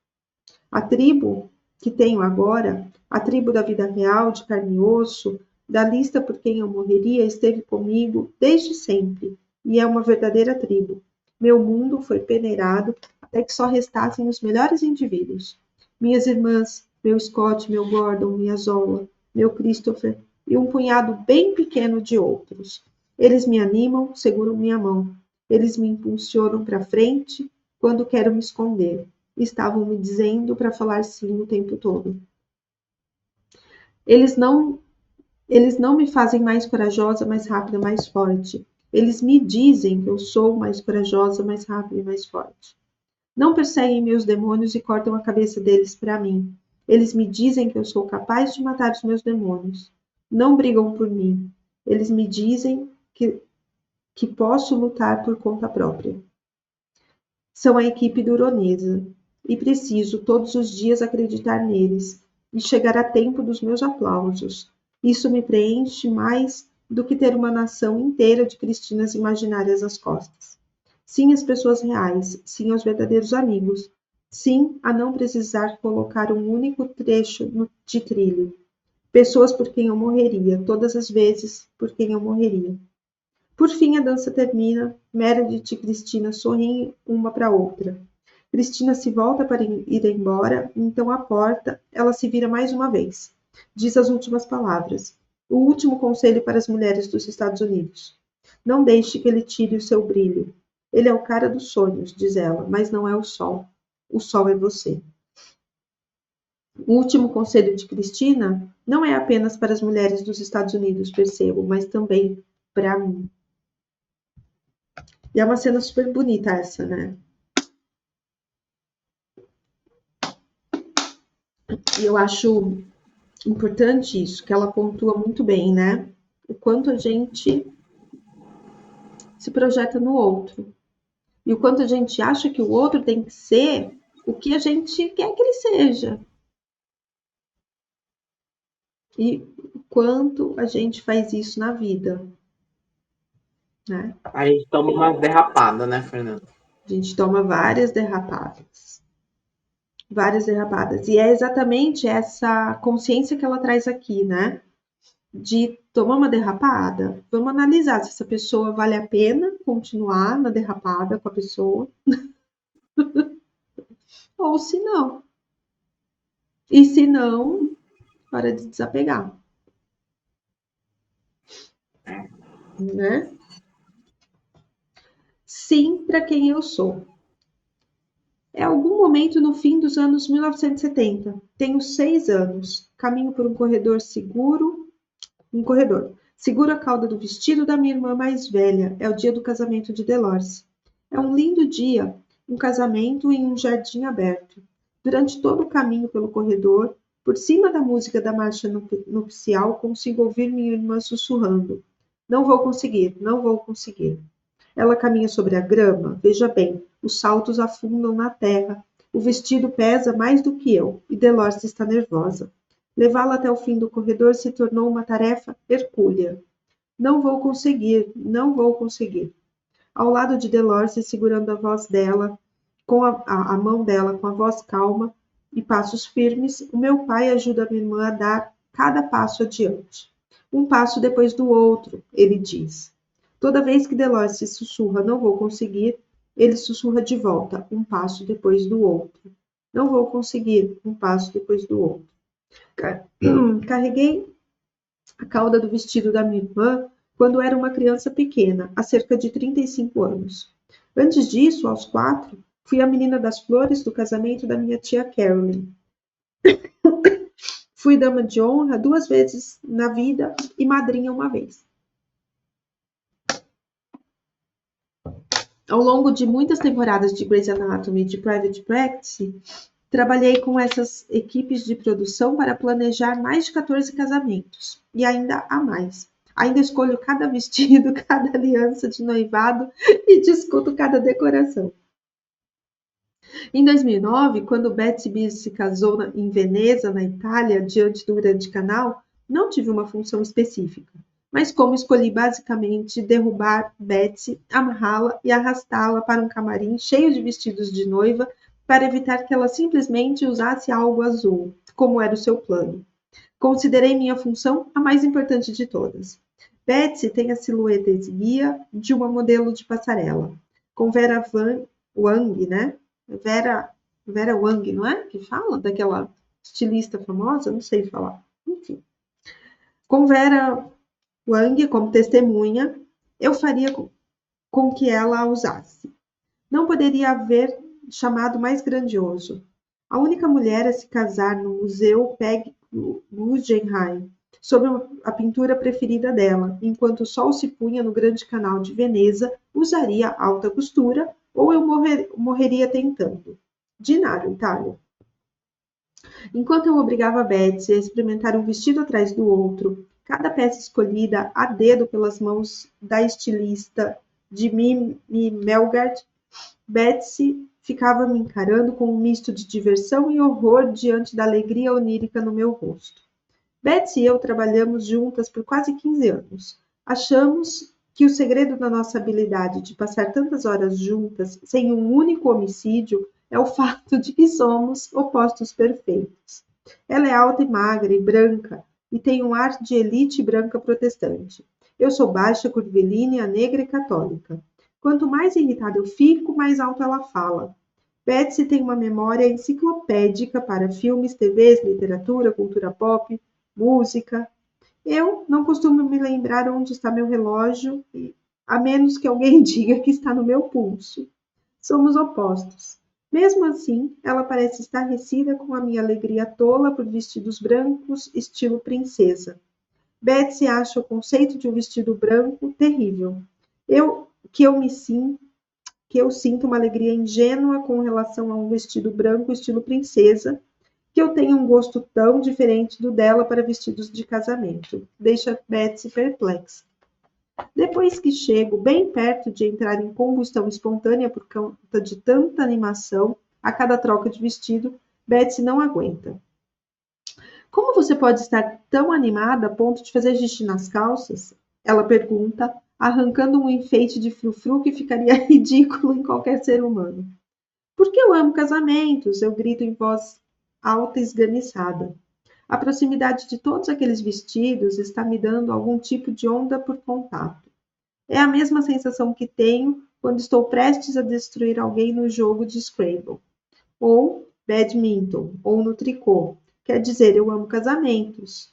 A tribo que tenho agora, a tribo da vida real, de carne e osso, da lista por quem eu morreria, esteve comigo desde sempre, e é uma verdadeira tribo. Meu mundo foi peneirado até que só restassem os melhores indivíduos. Minhas irmãs, meu Scott, meu Gordon, minha Zola, meu Christopher e um punhado bem pequeno de outros. Eles me animam, seguram minha mão. Eles me impulsionam para frente quando quero me esconder. Estavam me dizendo para falar sim o tempo todo. Eles não me fazem mais corajosa, mais rápida, mais forte. Eles me dizem que eu sou mais corajosa, mais rápida e mais forte. Não perseguem meus demônios e cortam a cabeça deles para mim. Eles me dizem que eu sou capaz de matar os meus demônios. Não brigam por mim. Eles me dizem que posso lutar por conta própria. São a equipe do Uronesa, e preciso todos os dias acreditar neles e chegar a tempo dos meus aplausos. Isso me preenche mais do que ter uma nação inteira de Cristinas imaginárias às costas. Sim às pessoas reais, sim aos verdadeiros amigos, sim a não precisar colocar um único trecho de trilho. Pessoas por quem eu morreria, todas as vezes por quem eu morreria. Por fim, a dança termina. Meredith e Cristina sorriem uma para a outra. Cristina se volta para ir embora, então à porta ela se vira mais uma vez. Diz as últimas palavras. O último conselho para as mulheres dos Estados Unidos. Não deixe que ele tire o seu brilho. Ele é o cara dos sonhos, diz ela, mas não é o sol. O sol é você. O último conselho de Cristina não é apenas para as mulheres dos Estados Unidos, percebo, mas também para mim. E é uma cena super bonita essa, né? E eu acho importante isso, que ela pontua muito bem, né? O quanto a gente se projeta no outro. E o quanto a gente acha que o outro tem que ser o que a gente quer que ele seja. E o quanto a gente faz isso na vida. Né? A gente toma uma derrapada, né, Fernanda? A gente toma várias derrapadas. Várias derrapadas. E é exatamente essa consciência que ela traz aqui, né? De tomar uma derrapada, vamos analisar se essa pessoa vale a pena continuar na derrapada com a pessoa ou se não. E se não, hora de desapegar. Né? Sim, para quem eu sou. É algum momento no fim dos anos 1970. Tenho 6 anos. Caminho por um corredor seguro. Seguro a cauda do vestido da minha irmã mais velha. É o dia do casamento de Delors. É um lindo dia. Um casamento em um jardim aberto. Durante todo o caminho pelo corredor, por cima da música da marcha nupcial, consigo ouvir minha irmã sussurrando. Não vou conseguir, não vou conseguir. Ela caminha sobre a grama. Veja bem, os saltos afundam na terra. O vestido pesa mais do que eu, e Delors está nervosa. Levá-la até o fim do corredor se tornou uma tarefa hercúlea. Não vou conseguir, não vou conseguir. Ao lado de Delors, segurando a voz dela, com a mão dela com a voz calma e passos firmes, o meu pai ajuda a minha irmã a dar cada passo adiante. Um passo depois do outro, ele diz. Toda vez que Delors se sussurra, não vou conseguir, ele sussurra de volta, um passo depois do outro. Não vou conseguir, um passo depois do outro. Carreguei a cauda do vestido da minha irmã quando era uma criança pequena, há cerca de 35 anos. Antes disso, aos 4, fui a menina das flores do casamento da minha tia Carolyn. Fui dama de honra 2 vezes na vida e madrinha uma vez. Ao longo de muitas temporadas de Grey's Anatomy e de Private Practice, trabalhei com essas equipes de produção para planejar mais de 14 casamentos. E ainda há mais. Ainda escolho cada vestido, cada aliança de noivado e discuto cada decoração. Em 2009, quando Betsy Biss se casou em Veneza, na Itália, diante do Grande Canal, não tive uma função específica. Mas como escolhi basicamente derrubar Betsy, amarrá-la e arrastá-la para um camarim cheio de vestidos de noiva para evitar que ela simplesmente usasse algo azul, como era o seu plano. Considerei minha função a mais importante de todas. Betsy tem a silhueta esguia de uma modelo de passarela, com Vera Wang, né? Vera Wang, não é? Que fala? Daquela estilista famosa? Não sei falar. Enfim. Com Vera Wang como testemunha, eu faria com que ela a usasse. Não poderia haver chamado mais grandioso. A única mulher a se casar no Museu Peg Guggenheim, sob a pintura preferida dela, enquanto o sol se punha no Grande Canal de Veneza, usaria alta costura ou eu morreria tentando. De nada, Itália. Enquanto eu obrigava Betsy a experimentar um vestido atrás do outro, cada peça escolhida a dedo pelas mãos da estilista de Mimi Melgard, Betsy ficava me encarando com um misto de diversão e horror diante da alegria onírica no meu rosto. Betsy e eu trabalhamos juntas por quase 15 anos. Achamos que o segredo da nossa habilidade de passar tantas horas juntas sem um único homicídio é o fato de que somos opostos perfeitos. Ela é alta e magra e branca, e tem um ar de elite branca protestante. Eu sou baixa, curvilínea, negra e católica. Quanto mais irritada eu fico, mais alto ela fala. Betsy tem uma memória enciclopédica para filmes, TVs, literatura, cultura pop, música. Eu não costumo me lembrar onde está meu relógio, a menos que alguém diga que está no meu pulso. Somos opostos. Mesmo assim, ela parece estarrecida com a minha alegria tola por vestidos brancos, estilo princesa. Betsy acha o conceito de um vestido branco terrível. Que eu sinto uma alegria ingênua com relação a um vestido branco estilo princesa, que eu tenho um gosto tão diferente do dela para vestidos de casamento. Deixa Betsy perplexa. Depois que chego bem perto de entrar em combustão espontânea por conta de tanta animação a cada troca de vestido, Betsy não aguenta. Como você pode estar tão animada a ponto de fazer xixi nas calças? Ela pergunta, arrancando um enfeite de frufru que ficaria ridículo em qualquer ser humano. Porque eu amo casamentos, eu grito em voz alta e esganiçada. A proximidade de todos aqueles vestidos está me dando algum tipo de onda por contato. É a mesma sensação que tenho quando estou prestes a destruir alguém no jogo de Scrabble, ou badminton, ou no tricô. Quer dizer, eu amo casamentos.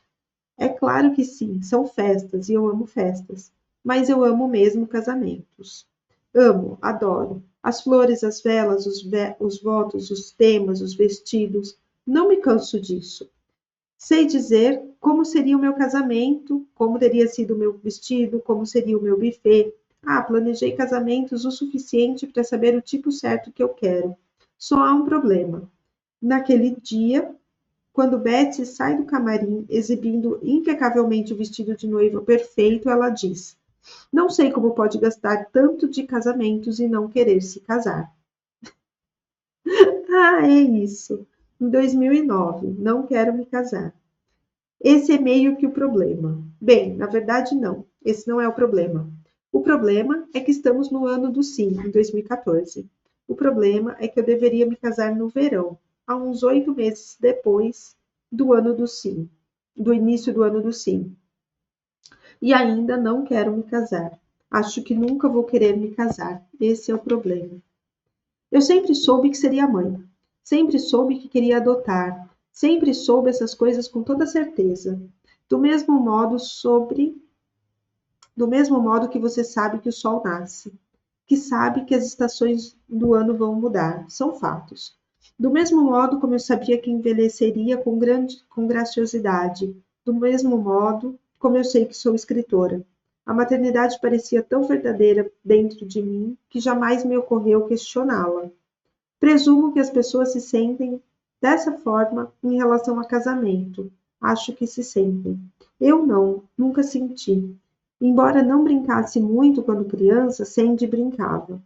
É claro que sim, são festas e eu amo festas, mas eu amo mesmo casamentos. Amo, adoro. As flores, as velas, os votos, os temas, os vestidos. Não me canso disso. Sei dizer como seria o meu casamento, como teria sido o meu vestido, como seria o meu buffet. Planejei casamentos o suficiente para saber o tipo certo que eu quero. Só há um problema. Naquele dia, quando Betsy sai do camarim exibindo impecavelmente o vestido de noiva perfeito, ela diz: Não sei como pode gastar tanto de casamentos e não querer se casar. É isso. Em 2009, não quero me casar. Esse é meio que o problema. Bem, na verdade, não. Esse não é o problema. O problema é que estamos no ano do sim, em 2014. O problema é que eu deveria me casar no verão, há uns 8 meses depois do ano do sim, do início do ano do sim. E ainda não quero me casar. Acho que nunca vou querer me casar. Esse é o problema. Eu sempre soube que seria mãe. Sempre soube que queria adotar. Sempre soube essas coisas com toda certeza. Do mesmo modo que você sabe que o sol nasce, que sabe que as estações do ano vão mudar, são fatos. Do mesmo modo como eu sabia que envelheceria com graciosidade, do mesmo modo como eu sei que sou escritora. A maternidade parecia tão verdadeira dentro de mim que jamais me ocorreu questioná-la. Presumo que as pessoas se sentem dessa forma em relação a casamento. Acho que se sentem. Eu não, nunca senti. Embora não brincasse muito quando criança, Sandy brincava.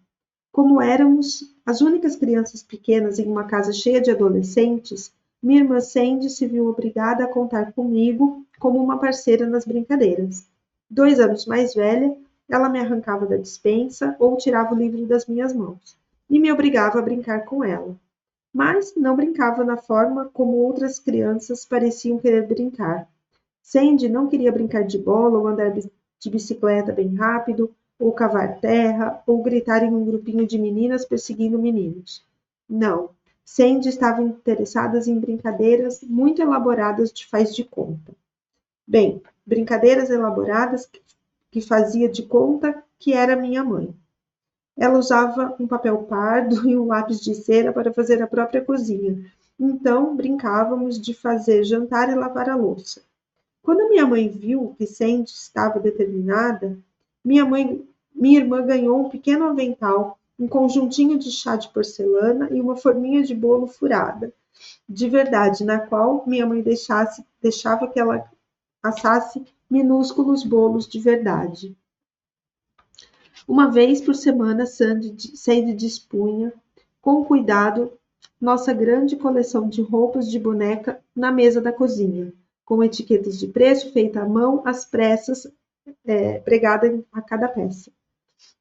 Como éramos as únicas crianças pequenas em uma casa cheia de adolescentes, minha irmã Sandy se viu obrigada a contar comigo como uma parceira nas brincadeiras. 2 anos mais velha, ela me arrancava da despensa ou tirava o livro das minhas mãos e me obrigava a brincar com ela. Mas não brincava na forma como outras crianças pareciam querer brincar. Sandy não queria brincar de bola ou andar de bicicleta bem rápido, ou cavar terra, ou gritar em um grupinho de meninas perseguindo meninos. Não, Sandy estava interessada em brincadeiras muito elaboradas de faz de conta. Bem, brincadeiras elaboradas que fazia de conta que era minha mãe. Ela usava um papel pardo e um lápis de cera para fazer a própria cozinha. Então, brincávamos de fazer jantar e lavar a louça. Quando minha mãe viu que Sandy estava determinada, minha irmã ganhou um pequeno avental, um conjuntinho de chá de porcelana e uma forminha de bolo furada, de verdade, na qual minha mãe deixava que ela assasse minúsculos bolos de verdade. Uma vez por semana, Sandy dispunha, com cuidado, nossa grande coleção de roupas de boneca na mesa da cozinha, com etiquetas de preço feita à mão, às pressas, pregada a cada peça.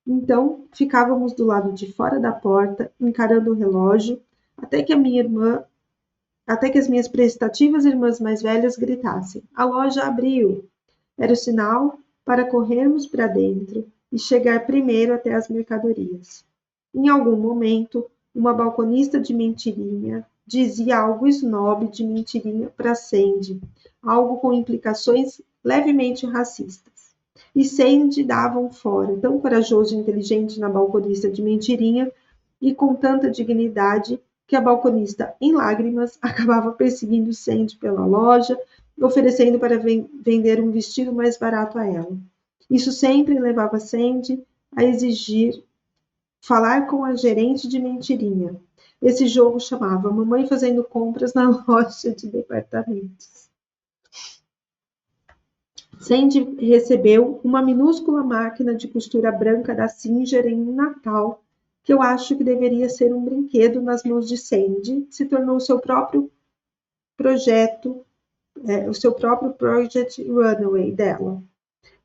Então, ficávamos do lado de fora da porta, encarando o relógio, até que a minha irmã até que as minhas prestativas irmãs mais velhas gritassem: a loja abriu! Era o sinal para corrermos para dentro e chegar primeiro até as mercadorias. Em algum momento, uma balconista de mentirinha dizia algo snob de mentirinha para Sandy, algo com implicações levemente racistas. E Sandy dava um fora, tão corajoso e inteligente na balconista de mentirinha, e com tanta dignidade, que a balconista, em lágrimas, acabava perseguindo Sandy pela loja, oferecendo para vender um vestido mais barato a ela. Isso sempre levava Sandy a exigir falar com a gerente de mentirinha. Esse jogo chamava Mamãe Fazendo Compras na Loja de Departamentos. Sandy recebeu uma minúscula máquina de costura branca da Singer em um Natal, que eu acho que deveria ser um brinquedo nas mãos de Sandy, se tornou seu próprio projeto, o seu próprio Project Runaway dela.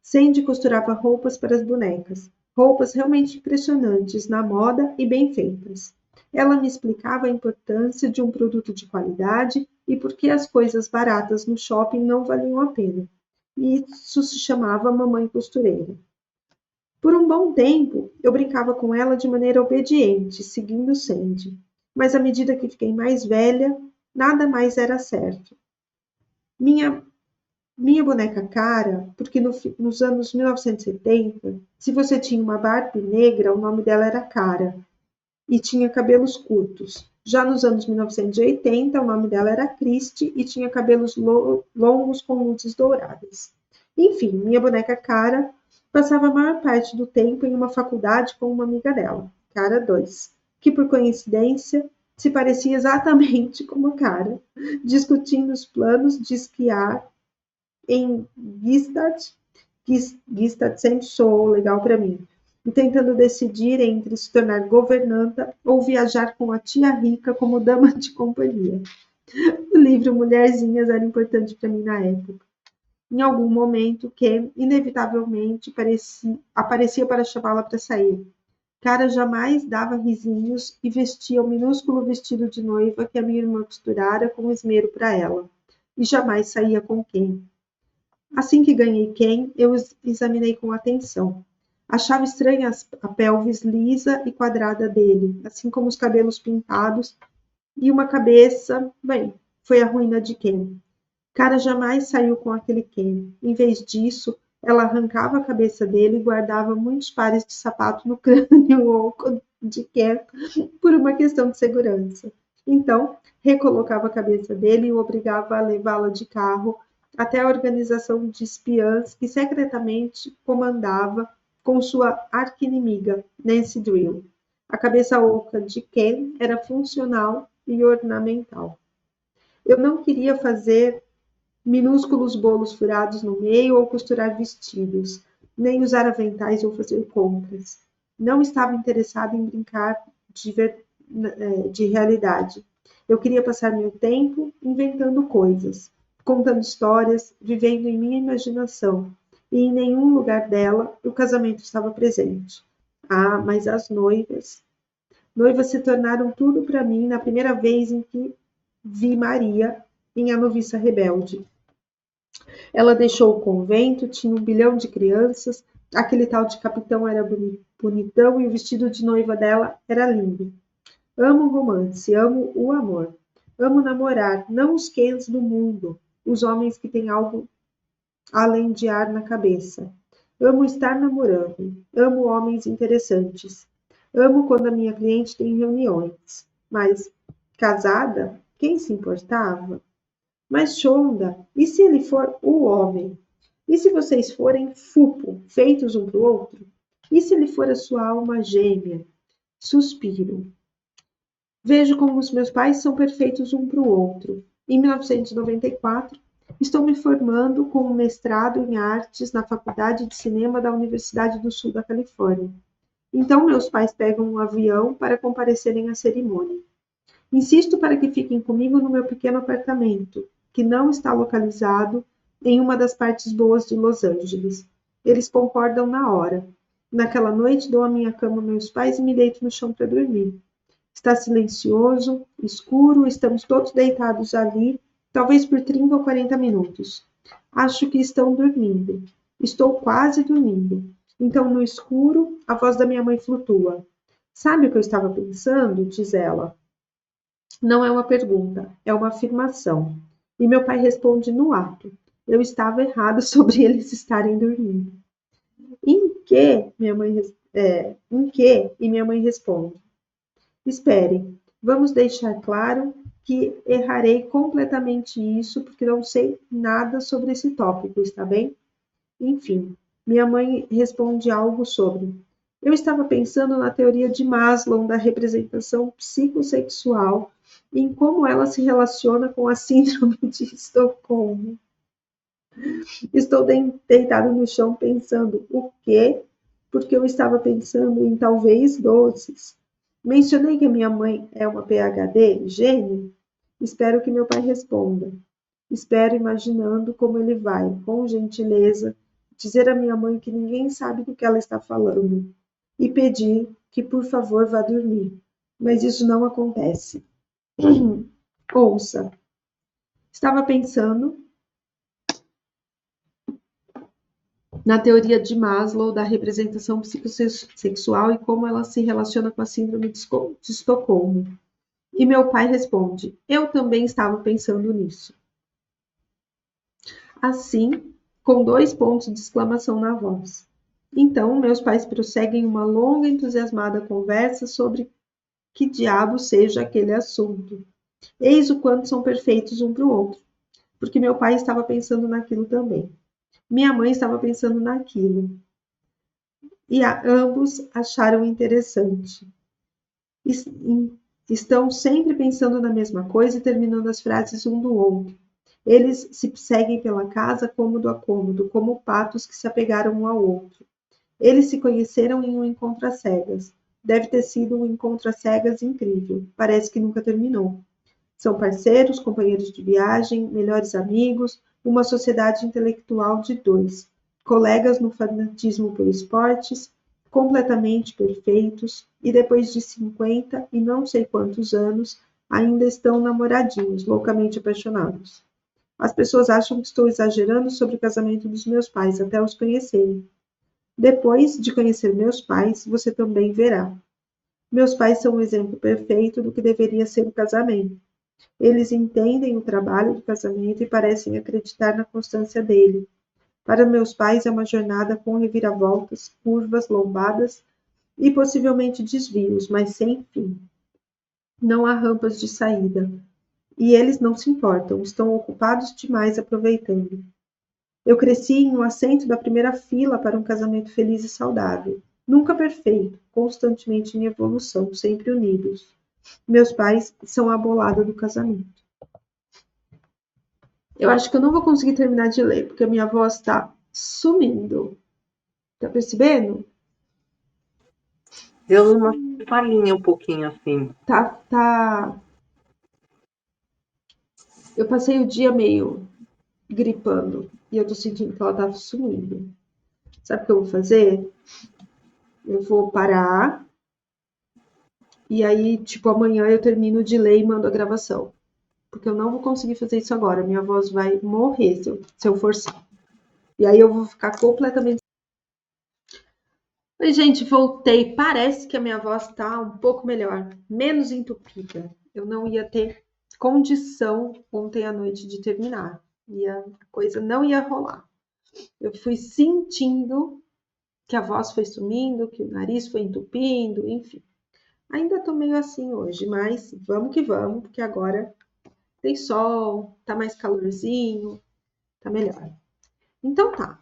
Sandy costurava roupas para as bonecas, roupas realmente impressionantes na moda e bem feitas. Ela me explicava a importância de um produto de qualidade e por que as coisas baratas no shopping não valiam a pena. E isso se chamava Mamãe Costureira. Por um bom tempo, eu brincava com ela de maneira obediente, seguindo Sandy. Mas à medida que fiquei mais velha, nada mais era certo. Minha boneca Cara, porque nos anos 1970, se você tinha uma Barbie negra, o nome dela era Cara, e tinha cabelos curtos. Já nos anos 1980, o nome dela era Christie e tinha cabelos longos com luzes douradas. Enfim, minha boneca Cara passava a maior parte do tempo em uma faculdade com uma amiga dela, Cara 2, que por coincidência se parecia exatamente com a Cara, discutindo os planos de esquiar em Gstaad. Gstaad sempre soou legal para mim. E tentando decidir entre se tornar governanta ou viajar com a tia rica como dama de companhia. O livro Mulherzinhas era importante para mim na época. Em algum momento, Ken inevitavelmente aparecia para chamá-la para sair. Cara jamais dava risinhos e vestia o minúsculo vestido de noiva que a minha irmã costurara com esmero para ela. E jamais saía com Ken. Assim que ganhei Ken, eu examinei com atenção. Achava estranha a pelvis lisa e quadrada dele, assim como os cabelos pintados e uma cabeça. Bem, foi a ruína de Ken. Cara jamais saiu com aquele Ken. Em vez disso, ela arrancava a cabeça dele e guardava muitos pares de sapato no crânio oco de Ken por uma questão de segurança. Então, recolocava a cabeça dele e o obrigava a levá-la de carro até a organização de espiãs que secretamente comandava com sua arqui-inimiga, Nancy Drew. A cabeça oca de Ken era funcional e ornamental. Eu não queria fazer minúsculos bolos furados no meio ou costurar vestidos, nem usar aventais ou fazer compras. Não estava interessada em brincar de realidade. Eu queria passar meu tempo inventando coisas, contando histórias, vivendo em minha imaginação, e em nenhum lugar dela o casamento estava presente. Ah, mas as noivas. Noivas se tornaram tudo para mim na primeira vez em que vi Maria em A Noviça Rebelde. Ela deixou o convento, tinha 1 bilhão de crianças, aquele tal de capitão era bonitão e o vestido de noiva dela era lindo. Amo o romance, amo o amor. Amo namorar, não os Kens do mundo, os homens que têm algo além de ar na cabeça. Amo estar namorando, amo homens interessantes. Amo quando a minha cliente tem reuniões. Mas, casada, quem se importava? Mas, Shonda, e se ele for o homem? E se vocês forem fupo, feitos um para o outro? E se ele for a sua alma gêmea? Suspiro. Vejo como os meus pais são perfeitos um para o outro. Em 1994, estou me formando com um mestrado em artes na Faculdade de Cinema da Universidade do Sul da Califórnia. Então, meus pais pegam um avião para comparecerem à cerimônia. Insisto para que fiquem comigo no meu pequeno apartamento, que não está localizado em uma das partes boas de Los Angeles. Eles concordam na hora. Naquela noite, dou a minha cama a meus pais e me deito no chão para dormir. Está silencioso, escuro, estamos todos deitados ali, talvez por 30 ou 40 minutos. Acho que estão dormindo. Estou quase dormindo. Então, no escuro, a voz da minha mãe flutua. Sabe o que eu estava pensando? Diz ela. Não é uma pergunta, é uma afirmação. E meu pai responde no ato. Eu estava errado sobre eles estarem dormindo. Em que? Em que? E minha mãe responde. Espere, vamos deixar claro que errarei completamente isso, porque não sei nada sobre esse tópico, está bem? Enfim, minha mãe responde algo sobre. Eu estava pensando na teoria de Maslow da representação psicossexual e em como ela se relaciona com a síndrome de Estocolmo. Estou deitado no chão pensando o quê? Porque eu estava pensando em talvez doces. Mencionei que a minha mãe é uma PhD, gênio? Espero que meu pai responda. Espero imaginando como ele vai, com gentileza, dizer à minha mãe que ninguém sabe do que ela está falando e pedir que, por favor, vá dormir. Mas isso não acontece. Ouça. Estava pensando na teoria de Maslow da representação psicossexual e como ela se relaciona com a síndrome de Estocolmo. E meu pai responde: eu também estava pensando nisso. Assim, com 2 pontos de exclamação na voz. Então, meus pais prosseguem uma longa e entusiasmada conversa sobre que diabo seja aquele assunto. Eis o quanto são perfeitos um para o outro, porque meu pai estava pensando naquilo também. Minha mãe estava pensando naquilo. E ambos acharam interessante. Estão sempre pensando na mesma coisa e terminando as frases um do outro. Eles se seguem pela casa cômodo a cômodo, como patos que se apegaram um ao outro. Eles se conheceram em um encontro às cegas. Deve ter sido um encontro às cegas incrível. Parece que nunca terminou. São parceiros, companheiros de viagem, melhores amigos, uma sociedade intelectual de 2. Colegas no fanatismo por esportes, completamente perfeitos, e depois de 50 e não sei quantos anos, ainda estão namoradinhos, loucamente apaixonados. As pessoas acham que estou exagerando sobre o casamento dos meus pais, até os conhecerem. Depois de conhecer meus pais, você também verá. Meus pais são um exemplo perfeito do que deveria ser o casamento. Eles entendem o trabalho do casamento e parecem acreditar na constância dele. Para meus pais é uma jornada com reviravoltas, curvas, lombadas e possivelmente desvios, mas sem fim. Não há rampas de saída. E eles não se importam, estão ocupados demais aproveitando. Eu cresci em um assento da primeira fila para um casamento feliz e saudável. Nunca perfeito, constantemente em evolução, sempre unidos. Meus pais são a bolada do casamento. Eu acho que eu não vou conseguir terminar de ler, porque a minha voz está sumindo. Tá percebendo? Deu uma palhinha um pouquinho assim. Tá. Eu passei o dia meio gripando e eu tô sentindo que ela tá sumindo. Sabe o que eu vou fazer? Eu vou parar e aí, tipo, amanhã eu termino de ler e mando a gravação. Porque eu não vou conseguir fazer isso agora. Minha voz vai morrer se eu forçar. E aí eu vou ficar completamente. Oi, gente, voltei. Parece que a minha voz tá um pouco melhor, menos entupida. Eu não ia ter condição ontem à noite de terminar. A coisa não ia rolar. Eu fui sentindo que a voz foi sumindo, que o nariz foi entupindo, enfim. Ainda tô meio assim hoje, mas vamos que vamos, porque agora tem sol, tá mais calorzinho, tá melhor. Então tá.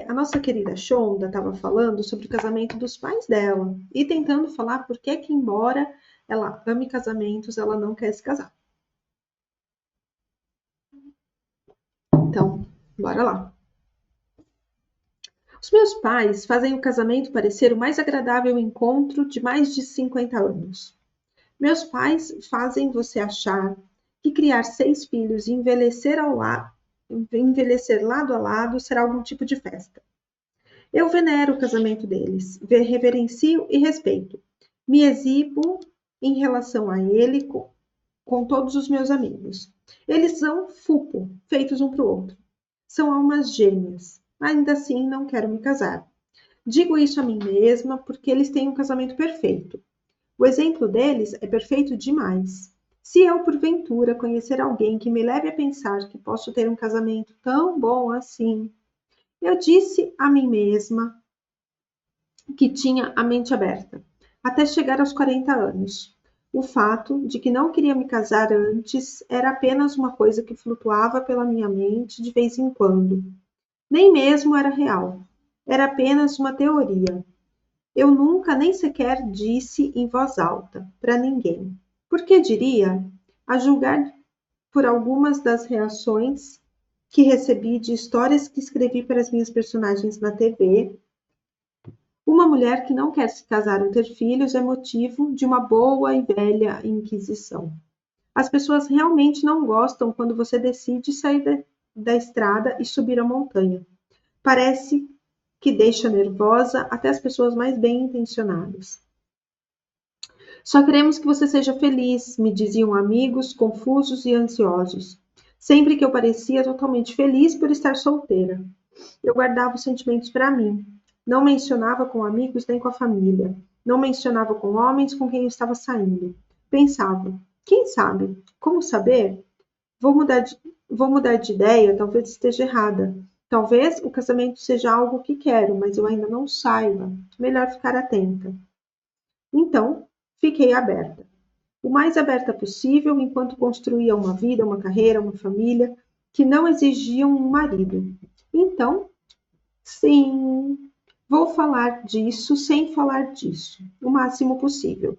A nossa querida Shonda estava falando sobre o casamento dos pais dela e tentando falar por que, embora ela ame casamentos, ela não quer se casar. Então, bora lá. Os meus pais fazem o casamento parecer o mais agradável encontro de mais de 50 anos. Meus pais fazem você achar que criar 6 filhos e envelhecer lado a lado será algum tipo de festa. Eu venero o casamento deles, reverencio e respeito. Me exibo em relação a ele com todos os meus amigos. Eles são fupo, feitos um para o outro. São almas gêmeas. Ainda assim, não quero me casar. Digo isso a mim mesma porque eles têm um casamento perfeito. O exemplo deles é perfeito demais. Se eu, porventura, conhecer alguém que me leve a pensar que posso ter um casamento tão bom assim, eu disse a mim mesma que tinha a mente aberta, até chegar aos 40 anos. O fato de que não queria me casar antes era apenas uma coisa que flutuava pela minha mente de vez em quando. Nem mesmo era real. Era apenas uma teoria. Eu nunca nem sequer disse em voz alta para ninguém. Porque diria, a julgar por algumas das reações que recebi de histórias que escrevi para as minhas personagens na TV, uma mulher que não quer se casar ou ter filhos é motivo de uma boa e velha inquisição. As pessoas realmente não gostam quando você decide sair da estrada e subir a montanha. Parece que deixa nervosa até as pessoas mais bem intencionadas. Só queremos que você seja feliz, me diziam amigos confusos e ansiosos. Sempre que eu parecia totalmente feliz por estar solteira. Eu guardava os sentimentos para mim. Não mencionava com amigos nem com a família. Não mencionava com homens com quem eu estava saindo. Pensava, quem sabe? Como saber? Vou mudar de ideia, talvez esteja errada. Talvez o casamento seja algo que quero, mas eu ainda não saiba. Melhor ficar atenta. Então, fiquei aberta. O mais aberta possível enquanto construía uma vida, uma carreira, uma família que não exigiam um marido. Então, sim, vou falar disso sem falar disso, o máximo possível.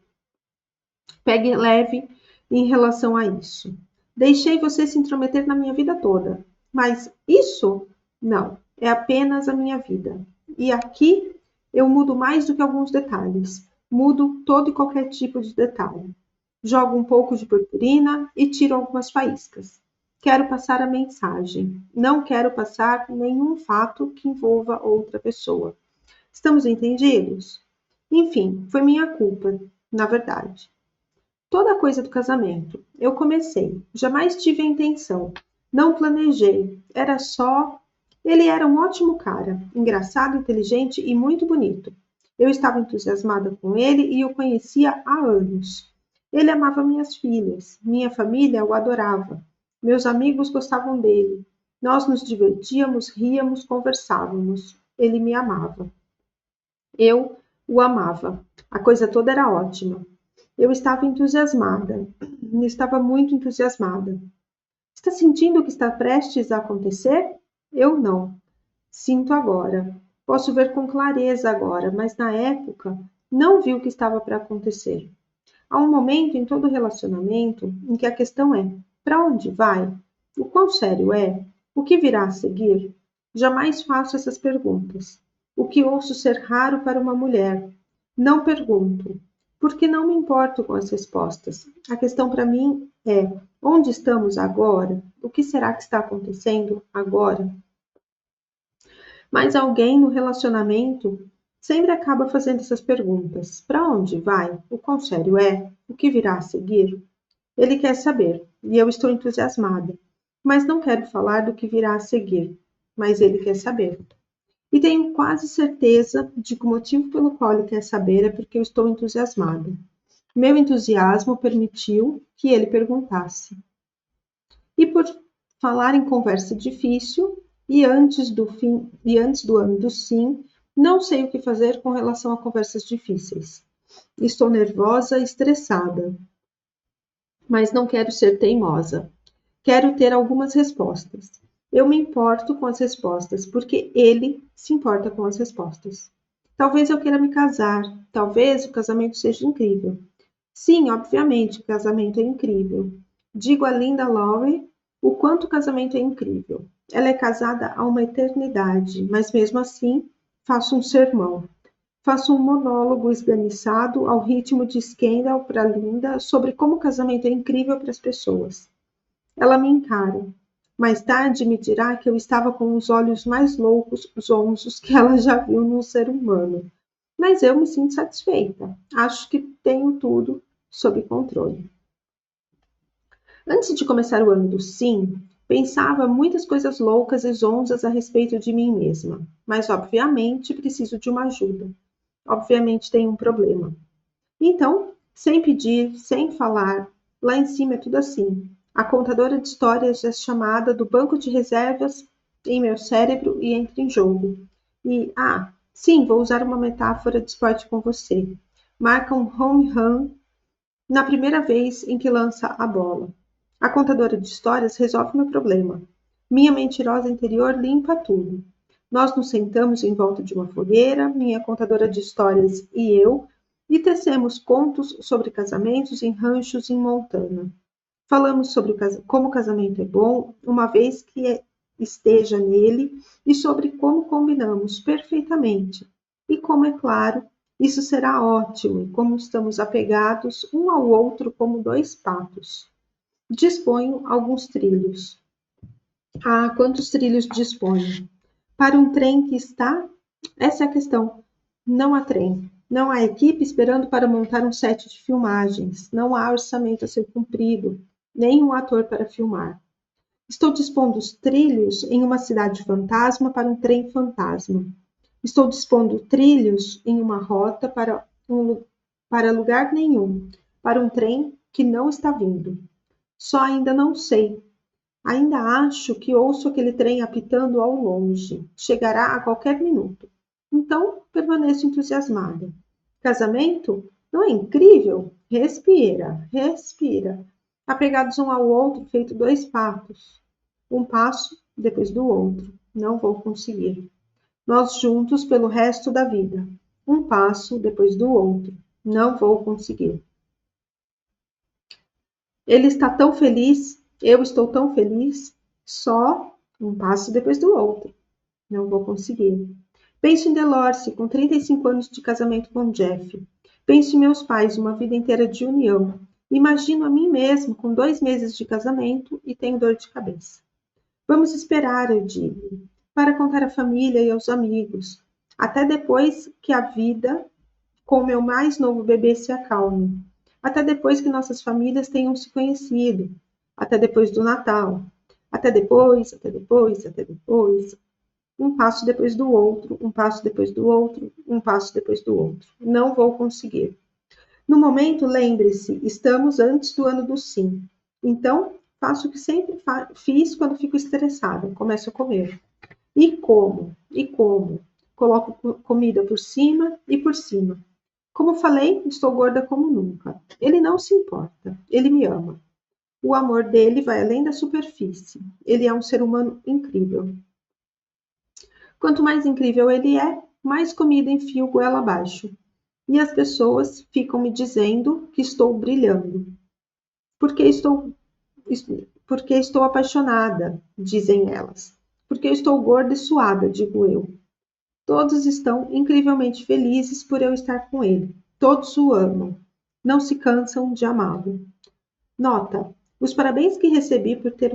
Pegue leve em relação a isso. Deixei você se intrometer na minha vida toda, mas isso não, é apenas a minha vida. E aqui eu mudo mais do que alguns detalhes. Mudo todo e qualquer tipo de detalhe. Jogo um pouco de purpurina e tiro algumas faíscas. Quero passar a mensagem. Não quero passar nenhum fato que envolva outra pessoa. Estamos entendidos? Enfim, foi minha culpa, na verdade. Toda a coisa do casamento. Eu comecei. Jamais tive a intenção. Não planejei. Era só. Ele era um ótimo cara. Engraçado, inteligente e muito bonito. Eu estava entusiasmada com ele e o conhecia há anos. Ele amava minhas filhas. Minha família o adorava. Meus amigos gostavam dele. Nós nos divertíamos, ríamos, conversávamos. Ele me amava. Eu o amava. A coisa toda era ótima. Eu estava entusiasmada. Estava muito entusiasmada. Está sentindo o que está prestes a acontecer? Eu não. Sinto agora. Posso ver com clareza agora, mas na época não vi o que estava para acontecer. Há um momento em todo relacionamento em que a questão é: para onde vai? O quão sério é? O que virá a seguir? Jamais faço essas perguntas. O que ouço ser raro para uma mulher. Não pergunto, porque não me importo com as respostas. A questão para mim é: onde estamos agora? O que será que está acontecendo agora? Mas alguém no relacionamento sempre acaba fazendo essas perguntas. Para onde vai? O quão sério é? O que virá a seguir? Ele quer saber, e eu estou entusiasmada, mas não quero falar do que virá a seguir, mas ele quer saber. E tenho quase certeza de que o motivo pelo qual ele quer saber é porque eu estou entusiasmada. Meu entusiasmo permitiu que ele perguntasse. E por falar em conversa difícil, e antes do ano do sim, não sei o que fazer com relação a conversas difíceis. Estou nervosa e estressada, mas não quero ser teimosa. Quero ter algumas respostas. Eu me importo com as respostas, porque ele se importa com as respostas. Talvez eu queira me casar, talvez o casamento seja incrível. Sim, obviamente, o casamento é incrível. Digo a Linda Lowry o quanto o casamento é incrível. Ela é casada há uma eternidade, mas mesmo assim faço um sermão. Faço um monólogo esganiçado ao ritmo de Scandal para Linda sobre como o casamento é incrível para as pessoas. Ela me encara. Mais tarde me dirá que eu estava com os olhos mais loucos, zonzos que ela já viu num ser humano. Mas eu me sinto satisfeita. Acho que tenho tudo sob controle. Antes de começar o ano do sim, pensava muitas coisas loucas e zonzas a respeito de mim mesma, mas obviamente preciso de uma ajuda. Obviamente tenho um problema. Então, sem pedir, sem falar, lá em cima é tudo assim. A contadora de histórias é chamada do banco de reservas em meu cérebro e entra em jogo. E, sim, vou usar uma metáfora de esporte com você. Marca um home run na primeira vez em que lança a bola. A contadora de histórias resolve meu problema. Minha mentirosa interior limpa tudo. Nós nos sentamos em volta de uma fogueira, minha contadora de histórias e eu, e tecemos contos sobre casamentos em ranchos em Montana. Falamos sobre como o casamento é bom, uma vez que esteja nele, e sobre como combinamos perfeitamente. E como, é claro, isso será ótimo, e como estamos apegados um ao outro como dois patos. Disponho alguns trilhos. Quantos trilhos disponho? Para um trem que está? Essa é a questão. Não há trem. Não há equipe esperando para montar um set de filmagens. Não há orçamento a ser cumprido. Nem um ator para filmar. Estou dispondo os trilhos em uma cidade fantasma para um trem fantasma. Estou dispondo trilhos em uma rota para lugar nenhum, para um trem que não está vindo. Só ainda não sei. Ainda acho que ouço aquele trem apitando ao longe. Chegará a qualquer minuto. Então, permaneço entusiasmada. Casamento? Não é incrível? Respira, respira. Apegados um ao outro, feito dois patos. Um passo depois do outro. Não vou conseguir. Nós juntos pelo resto da vida. Um passo depois do outro. Não vou conseguir. Ele está tão feliz, eu estou tão feliz, só um passo depois do outro. Não vou conseguir. Penso em Delorce, com 35 anos de casamento com Jeff. Penso em meus pais, uma vida inteira de união. Imagino a mim mesmo com 2 meses de casamento e tenho dor de cabeça. Vamos esperar, eu digo, para contar à família e aos amigos, até depois que a vida com meu mais novo bebê se acalme. Até depois que nossas famílias tenham se conhecido. Até depois do Natal. Até depois, até depois, até depois. Um passo depois do outro, um passo depois do outro, um passo depois do outro. Não vou conseguir. No momento, lembre-se, estamos antes do ano do sim. Então, faço o que sempre fiz quando fico estressada. Começo a comer. E como? E como? Coloco comida por cima e por cima. Como falei, estou gorda como nunca. Ele não se importa. Ele me ama. O amor dele vai além da superfície. Ele é um ser humano incrível. Quanto mais incrível ele é, mais comida enfio goela abaixo. E as pessoas ficam me dizendo que estou brilhando. Porque estou apaixonada, dizem elas. Porque estou gorda e suada, digo eu. Todos estão incrivelmente felizes por eu estar com ele. Todos o amam. Não se cansam de amá-lo. Nota: os parabéns que recebi por ter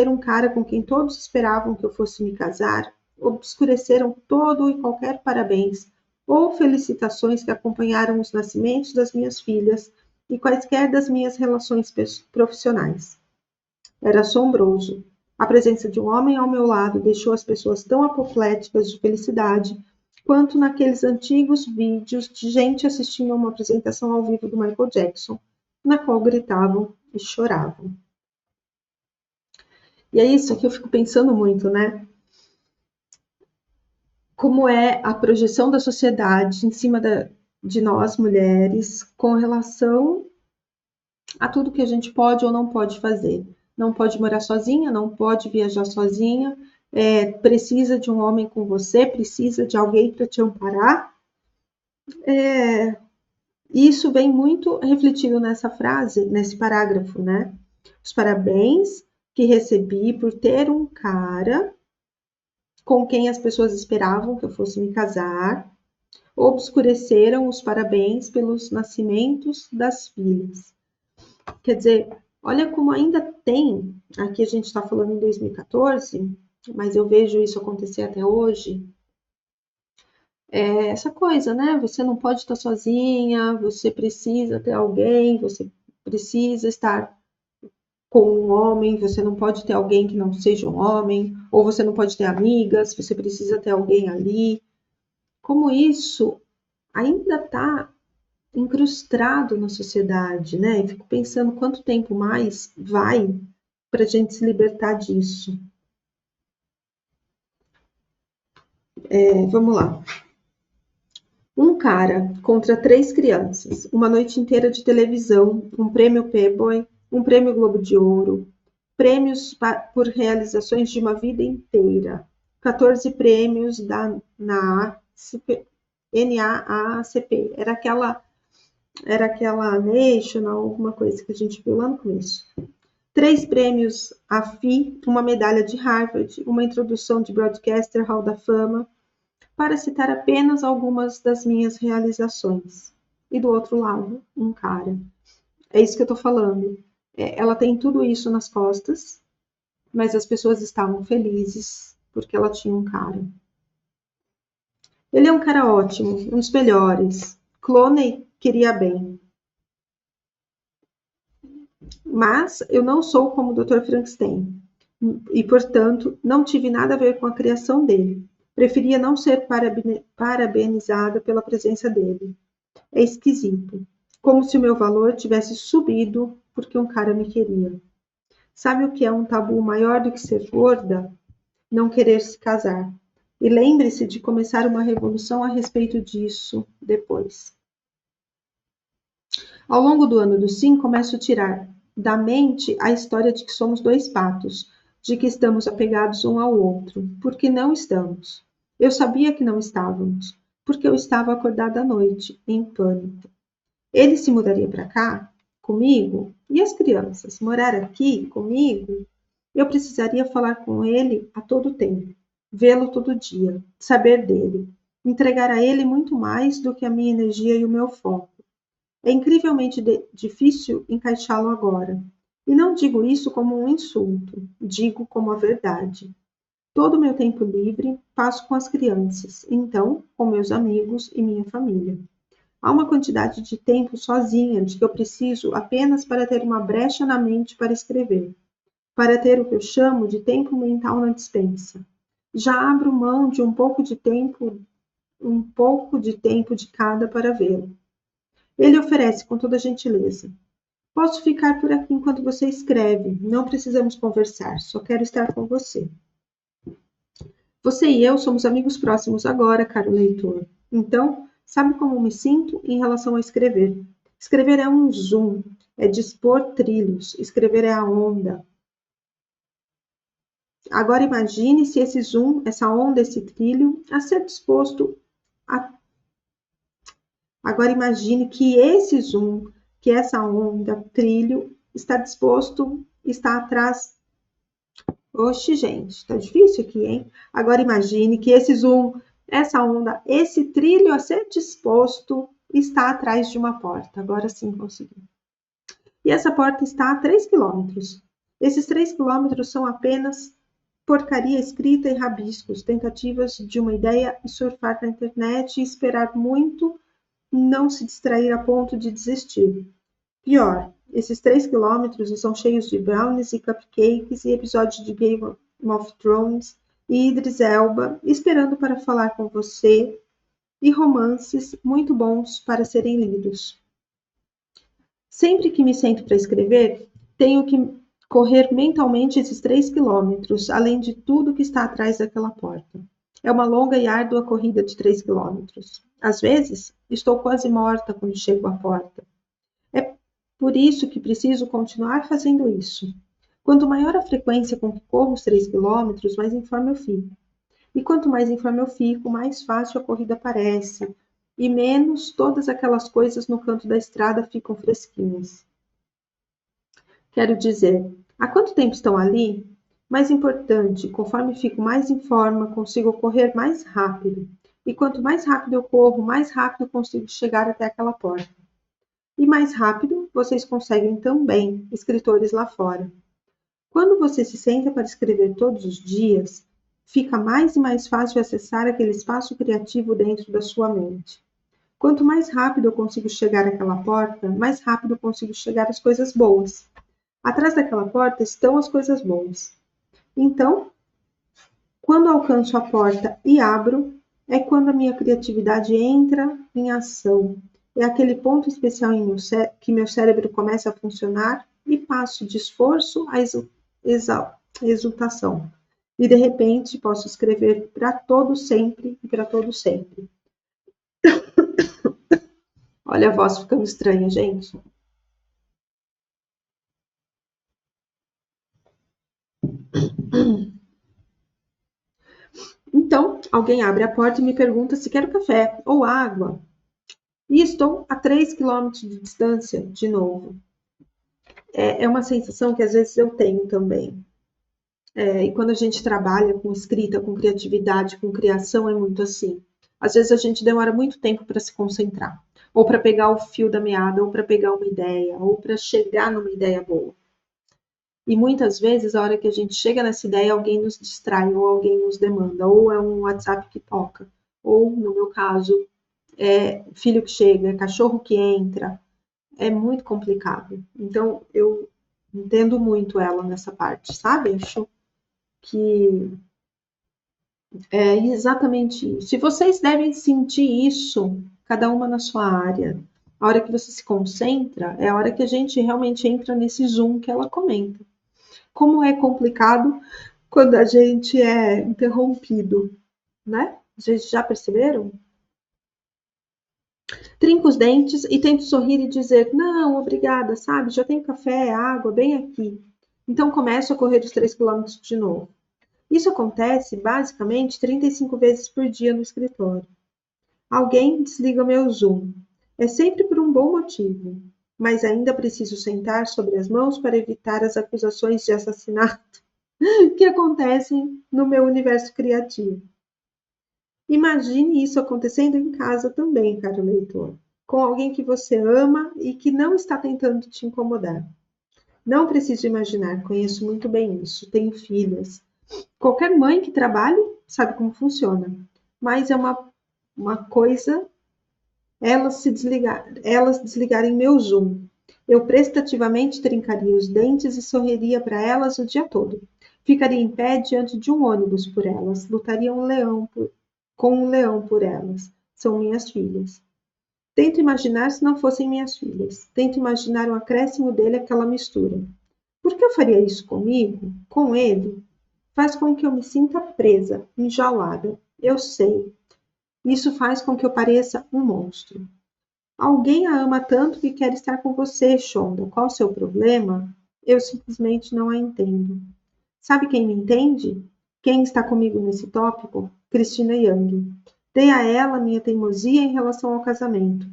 um cara com quem todos esperavam que eu fosse me casar obscureceram todo e qualquer parabéns ou felicitações que acompanharam os nascimentos das minhas filhas e quaisquer das minhas relações profissionais. Era assombroso. A presença de um homem ao meu lado deixou as pessoas tão apopléticas de felicidade quanto naqueles antigos vídeos de gente assistindo a uma apresentação ao vivo do Michael Jackson, na qual gritavam e choravam. E é isso que eu fico pensando muito, né? Como é a projeção da sociedade em cima de nós, mulheres, com relação a tudo que a gente pode ou não pode fazer. Não pode morar sozinha, não pode viajar sozinha, precisa de um homem com você, precisa de alguém para te amparar. Isso vem muito refletido nessa frase, nesse parágrafo, né? Os parabéns que recebi por ter um cara com quem as pessoas esperavam que eu fosse me casar, obscureceram os parabéns pelos nascimentos das filhas. Quer dizer, olha como ainda tem, aqui a gente está falando em 2014, mas eu vejo isso acontecer até hoje, É essa coisa, né? Você não pode estar sozinha, você precisa ter alguém, você precisa estar com um homem, você não pode ter alguém que não seja um homem, ou você não pode ter amigas, você precisa ter alguém ali. Como isso ainda está incrustado na sociedade, né? Eu fico pensando quanto tempo mais vai para a gente se libertar disso. Vamos lá. Um cara contra 3 crianças, uma noite inteira de televisão, um prêmio Playboy, um prêmio Globo de Ouro, prêmios por realizações de uma vida inteira, 14 prêmios NAACP. Era aquela National, alguma coisa que a gente viu lá no começo. 3 prêmios AFI, uma medalha de Harvard, uma introdução de Broadcaster Hall da Fama, para citar apenas algumas das minhas realizações. E do outro lado, um cara. É isso que eu tô falando. Ela tem tudo isso nas costas, mas as pessoas estavam felizes porque ela tinha um cara. Ele é um cara ótimo, um dos melhores. Clooney queria bem. Mas eu não sou como o Dr. Frankenstein e, portanto, não tive nada a ver com a criação dele. Preferia não ser parabenizada pela presença dele. É esquisito. Como se o meu valor tivesse subido porque um cara me queria. Sabe o que é um tabu maior do que ser gorda? Não querer se casar. E lembre-se de começar uma revolução a respeito disso depois. Ao longo do ano do sim, começo a tirar da mente a história de que somos 2 patos, de que estamos apegados um ao outro, porque não estamos. Eu sabia que não estávamos, porque eu estava acordada à noite, em pânico. Ele se mudaria para cá, comigo? E as crianças? Morar aqui, comigo? Eu precisaria falar com ele a todo tempo, vê-lo todo dia, saber dele, entregar a ele muito mais do que a minha energia e o meu foco. É incrivelmente difícil encaixá-lo agora. E não digo isso como um insulto, digo como a verdade. Todo o meu tempo livre passo com as crianças, então com meus amigos e minha família. Há uma quantidade de tempo sozinha de que eu preciso apenas para ter uma brecha na mente para escrever, para ter o que eu chamo de tempo mental na despensa. Já abro mão de um pouco de tempo de cada para vê-lo. Ele oferece com toda gentileza. Posso ficar por aqui enquanto você escreve. Não precisamos conversar. Só quero estar com você. Você e eu somos amigos próximos agora, caro leitor. Então, sabe como me sinto em relação a escrever? Escrever é um zoom, é dispor trilhos. Escrever é a onda. Agora imagine se esse zoom, essa onda, esse trilho, a ser disposto a... Agora imagine que esse zoom, que essa onda, trilho, está disposto, está atrás. Oxe, gente, tá difícil aqui, hein? Agora imagine que esse zoom, essa onda, esse trilho a ser disposto está atrás de uma porta. Agora sim consegui. E essa porta está a 3 quilômetros. Esses 3 quilômetros são apenas porcaria escrita em rabiscos, tentativas de uma ideia e surfar na internet e esperar muito, não se distrair a ponto de desistir. Pior, esses 3 quilômetros estão cheios de brownies e cupcakes e episódios de Game of Thrones e Idris Elba esperando para falar com você e romances muito bons para serem lidos. Sempre que me sento para escrever, tenho que correr mentalmente esses 3 quilômetros, além de tudo que está atrás daquela porta. É uma longa e árdua corrida de 3 quilômetros. Às vezes, estou quase morta quando chego à porta. É por isso que preciso continuar fazendo isso. Quanto maior a frequência com que corro os 3 quilômetros, mais em forma eu fico. E quanto mais em forma eu fico, mais fácil a corrida parece, e menos todas aquelas coisas no canto da estrada ficam fresquinhas. Quero dizer, há quanto tempo estão ali? Mais importante, conforme fico mais em forma, consigo correr mais rápido. E quanto mais rápido eu corro, mais rápido consigo chegar até aquela porta. E mais rápido vocês conseguem também, escritores lá fora. Quando você se senta para escrever todos os dias, fica mais e mais fácil acessar aquele espaço criativo dentro da sua mente. Quanto mais rápido eu consigo chegar àquela porta, mais rápido eu consigo chegar às coisas boas. Atrás daquela porta estão as coisas boas. Então, quando alcanço a porta e abro, é quando a minha criatividade entra em ação. É aquele ponto especial em que meu cérebro começa a funcionar e passo de esforço a exultação. E de repente posso escrever para todo sempre e para todo sempre. Olha a voz ficando estranha, gente. Então, alguém abre a porta e me pergunta se quero café ou água. E estou a 3 quilômetros de distância de novo. É uma sensação que às vezes eu tenho também. E quando a gente trabalha com escrita, com criatividade, com criação, é muito assim. Às vezes a gente demora muito tempo para se concentrar, ou para pegar o fio da meada, ou para pegar uma ideia, ou para chegar numa ideia boa. E muitas vezes, a hora que a gente chega nessa ideia, alguém nos distrai, ou alguém nos demanda, ou é um WhatsApp que toca, ou, no meu caso, é filho que chega, é cachorro que entra. É muito complicado. Então, eu entendo muito ela nessa parte, sabe? Acho que é exatamente isso. E vocês devem sentir isso, cada uma na sua área. A hora que você se concentra, é a hora que a gente realmente entra nesse zoom que ela comenta. Como é complicado quando a gente é interrompido, né? Vocês já perceberam? Trinco os dentes e tento sorrir e dizer, não, obrigada, sabe? Já tenho café, água, bem aqui. Então começo a correr os 3 quilômetros de novo. Isso acontece, basicamente, 35 vezes por dia no escritório. Alguém desliga meu Zoom. É sempre por um bom motivo, mas ainda preciso sentar sobre as mãos para evitar as acusações de assassinato que acontecem no meu universo criativo. Imagine isso acontecendo em casa também, caro leitor, com alguém que você ama e que não está tentando te incomodar. Não preciso imaginar, conheço muito bem isso, tenho filhas. Qualquer mãe que trabalhe sabe como funciona, mas é uma coisa elas desligarem meu Zoom. Eu prestativamente trincaria os dentes e sorriria para elas o dia todo. Ficaria em pé diante de um ônibus por elas, lutaria com um leão por elas. São minhas filhas. Tento imaginar se não fossem minhas filhas. Tento imaginar o acréscimo dele àquela mistura. Por que eu faria isso comigo? Com ele? Faz com que eu me sinta presa, enjaulada. Eu sei. Isso faz com que eu pareça um monstro. Alguém a ama tanto que quer estar com você, Shonda. Qual o seu problema? Eu simplesmente não a entendo. Sabe quem me entende? Quem está comigo nesse tópico? Christina Young. Dei a ela minha teimosia em relação ao casamento.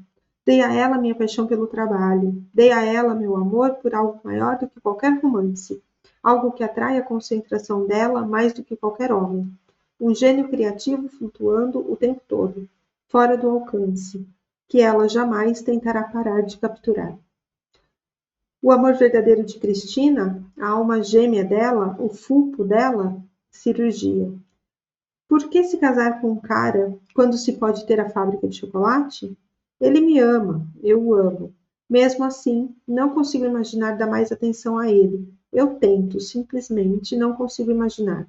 Dei a ela minha paixão pelo trabalho. Dei a ela meu amor por algo maior do que qualquer romance. Algo que atrai a concentração dela mais do que qualquer homem. Um gênio criativo flutuando o tempo todo, fora do alcance, que ela jamais tentará parar de capturar. O amor verdadeiro de Cristina, a alma gêmea dela, o fulcro dela, cirurgia. Por que se casar com um cara quando se pode ter a fábrica de chocolate? Ele me ama, eu o amo. Mesmo assim, não consigo imaginar dar mais atenção a ele. Eu tento, simplesmente não consigo imaginar.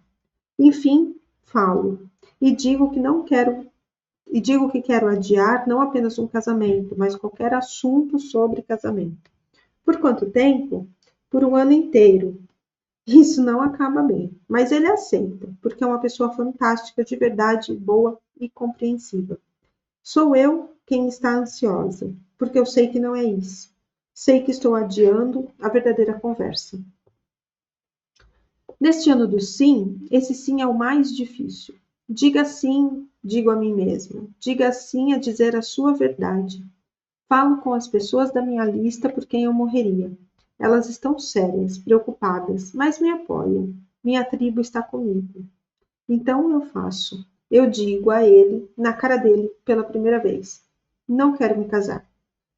Enfim, falo e digo que não quero e digo que quero adiar não apenas um casamento, mas qualquer assunto sobre casamento. Por quanto tempo? Por um ano inteiro. Isso não acaba bem, mas ele aceita, porque é uma pessoa fantástica, de verdade, boa e compreensiva. Sou eu quem está ansiosa, porque eu sei que não é isso. Sei que estou adiando a verdadeira conversa. Neste ano do sim, esse sim é o mais difícil. Diga sim, digo a mim mesma. Diga sim a dizer a sua verdade. Falo com as pessoas da minha lista por quem eu morreria. Elas estão sérias, preocupadas, mas me apoiam. Minha tribo está comigo. Então eu faço. Eu digo a ele, na cara dele, pela primeira vez: não quero me casar.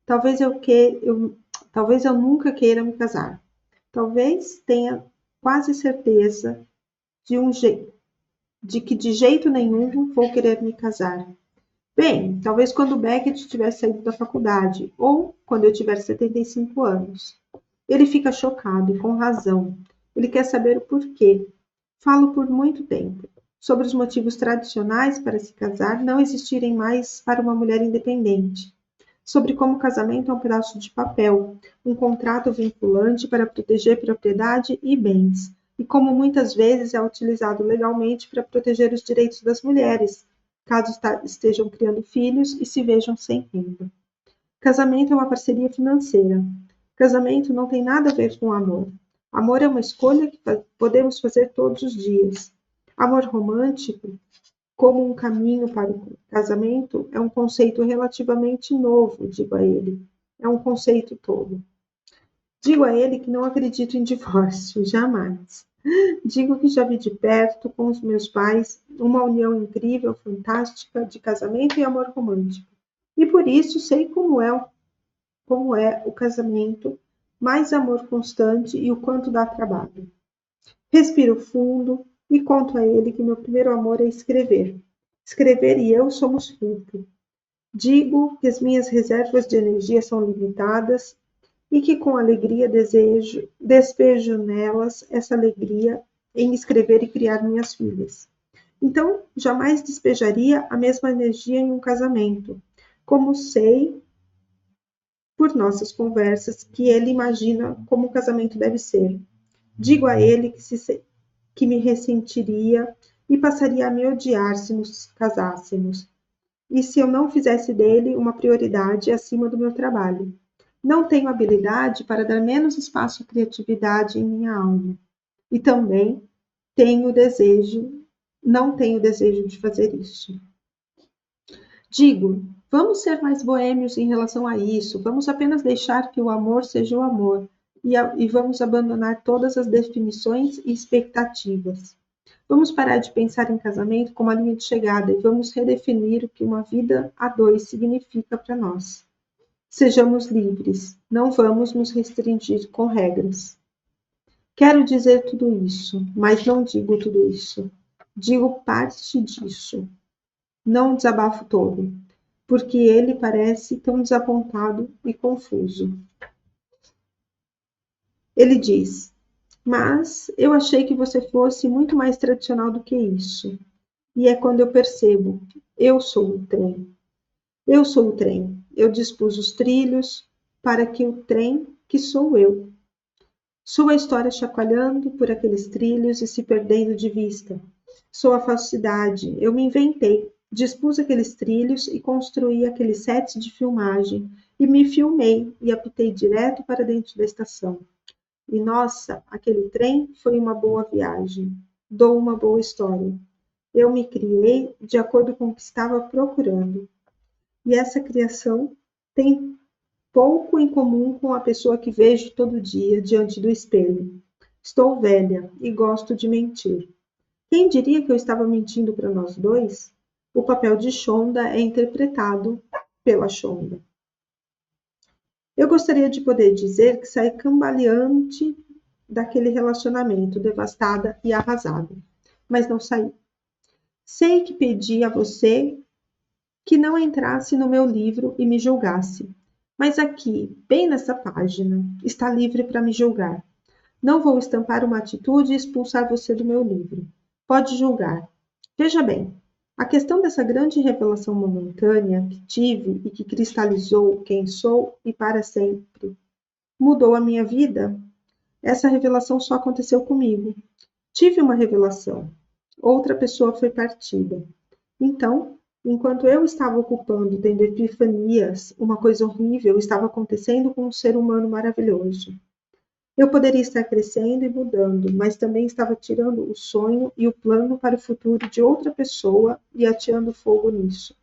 Talvez eu nunca queira me casar. Talvez tenha quase certeza de um jeito. de que de jeito nenhum vou querer me casar. Bem, talvez quando Beckett tiver saído da faculdade, ou quando eu tiver 75 anos. Ele fica chocado, e com razão. Ele quer saber o porquê. Falo por muito tempo sobre os motivos tradicionais para se casar não existirem mais para uma mulher independente. Sobre como o casamento é um pedaço de papel, um contrato vinculante para proteger propriedade e bens, e como muitas vezes é utilizado legalmente para proteger os direitos das mulheres, caso estejam criando filhos e se vejam sem renda. Casamento é uma parceria financeira. Casamento não tem nada a ver com amor. Amor é uma escolha que podemos fazer todos os dias. Amor romântico, como um caminho para o casamento, é um conceito relativamente novo, digo a ele. É um conceito tolo. Digo a ele que não acredito em divórcio, jamais. Digo que já vi de perto, com os meus pais, uma união incrível, fantástica, de casamento e amor romântico. E por isso sei como é o casamento, mais amor constante e o quanto dá trabalho. Respiro fundo e conto a ele que meu primeiro amor é escrever. Escrever e eu somos fruto. Digo que as minhas reservas de energia são limitadas e que com alegria despejo nelas essa alegria em escrever e criar minhas filhas. Então, jamais despejaria a mesma energia em um casamento, como sei por nossas conversas que ele imagina como o casamento deve ser. Digo a ele que me ressentiria e passaria a me odiar se nos casássemos, e se eu não fizesse dele uma prioridade acima do meu trabalho. Não tenho habilidade para dar menos espaço à criatividade em minha alma. E também não tenho desejo de fazer isso. Digo, vamos ser mais boêmios em relação a isso, vamos apenas deixar que o amor seja o amor e vamos abandonar todas as definições e expectativas. Vamos parar de pensar em casamento como a linha de chegada e vamos redefinir o que uma vida a dois significa para nós. Sejamos livres, não vamos nos restringir com regras. Quero dizer tudo isso, mas não digo tudo isso. Digo parte disso. Não desabafo todo, porque ele parece tão desapontado e confuso. Ele diz, mas eu achei que você fosse muito mais tradicional do que isso. E é quando eu percebo, eu sou o trem. Eu sou o trem. Eu dispus os trilhos para que o trem, que sou eu. Sou a história chacoalhando por aqueles trilhos e se perdendo de vista. Sou a falsidade. Eu me inventei. Dispus aqueles trilhos e construí aqueles sets de filmagem. E me filmei e apitei direto para dentro da estação. E nossa, aquele trem foi uma boa viagem. Dou uma boa história. Eu me criei de acordo com o que estava procurando. E essa criação tem pouco em comum com a pessoa que vejo todo dia diante do espelho. Estou velha e gosto de mentir. Quem diria que eu estava mentindo para nós dois? O papel de Shonda é interpretado pela Shonda. Eu gostaria de poder dizer que saí cambaleante daquele relacionamento, devastada e arrasada. Mas não saí. Sei que pedi a você que não entrasse no meu livro e me julgasse. Mas aqui, bem nessa página, está livre para me julgar. Não vou estampar uma atitude e expulsar você do meu livro. Pode julgar. Veja bem, a questão dessa grande revelação momentânea que tive e que cristalizou quem sou e para sempre, mudou a minha vida? Essa revelação só aconteceu comigo. Tive uma revelação. Outra pessoa foi partida. Então, enquanto eu estava ocupando, tendo epifanias, uma coisa horrível estava acontecendo com um ser humano maravilhoso. Eu poderia estar crescendo e mudando, mas também estava tirando o sonho e o plano para o futuro de outra pessoa e ateando fogo nisso.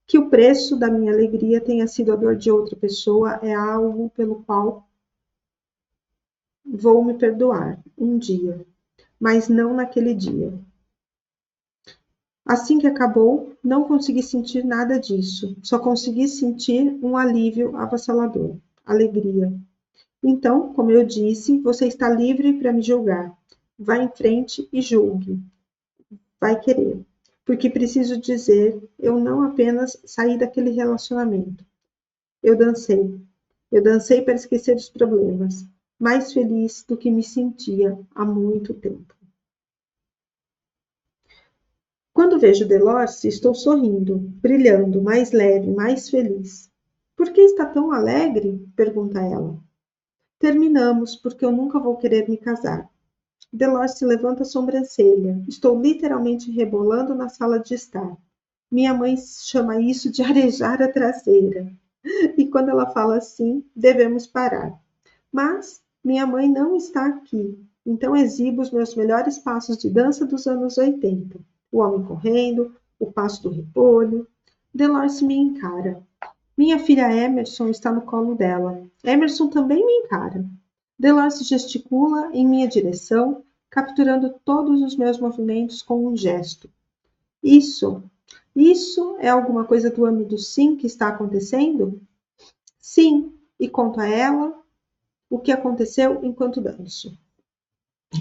Que o preço da minha alegria tenha sido a dor de outra pessoa é algo pelo qual vou me perdoar um dia, mas não naquele dia. Assim que acabou, não consegui sentir nada disso, só consegui sentir um alívio avassalador, alegria. Então, como eu disse, você está livre para me julgar. Vá em frente e julgue. vai querer. Porque preciso dizer, eu não apenas saí daquele relacionamento. Eu dancei. Eu dancei para esquecer os problemas, mais feliz do que me sentia há muito tempo. Quando vejo Delorce, estou sorrindo, brilhando, mais leve, mais feliz. Por que está tão alegre? Pergunta ela. Terminamos, porque eu nunca vou querer me casar. Delorce levanta a sobrancelha. Estou literalmente rebolando na sala de estar. Minha mãe chama isso de arejar a traseira. E quando ela fala assim, devemos parar. Mas minha mãe não está aqui, então exibo os meus melhores passos de dança dos anos 80. O homem correndo, o passo do repolho. Delorce me encara. Minha filha Emerson está no colo dela. Emerson também me encara. Delorce gesticula em minha direção, capturando todos os meus movimentos com um gesto. Isso é alguma coisa do ano do sim que está acontecendo? Sim, e conto a ela o que aconteceu enquanto danço.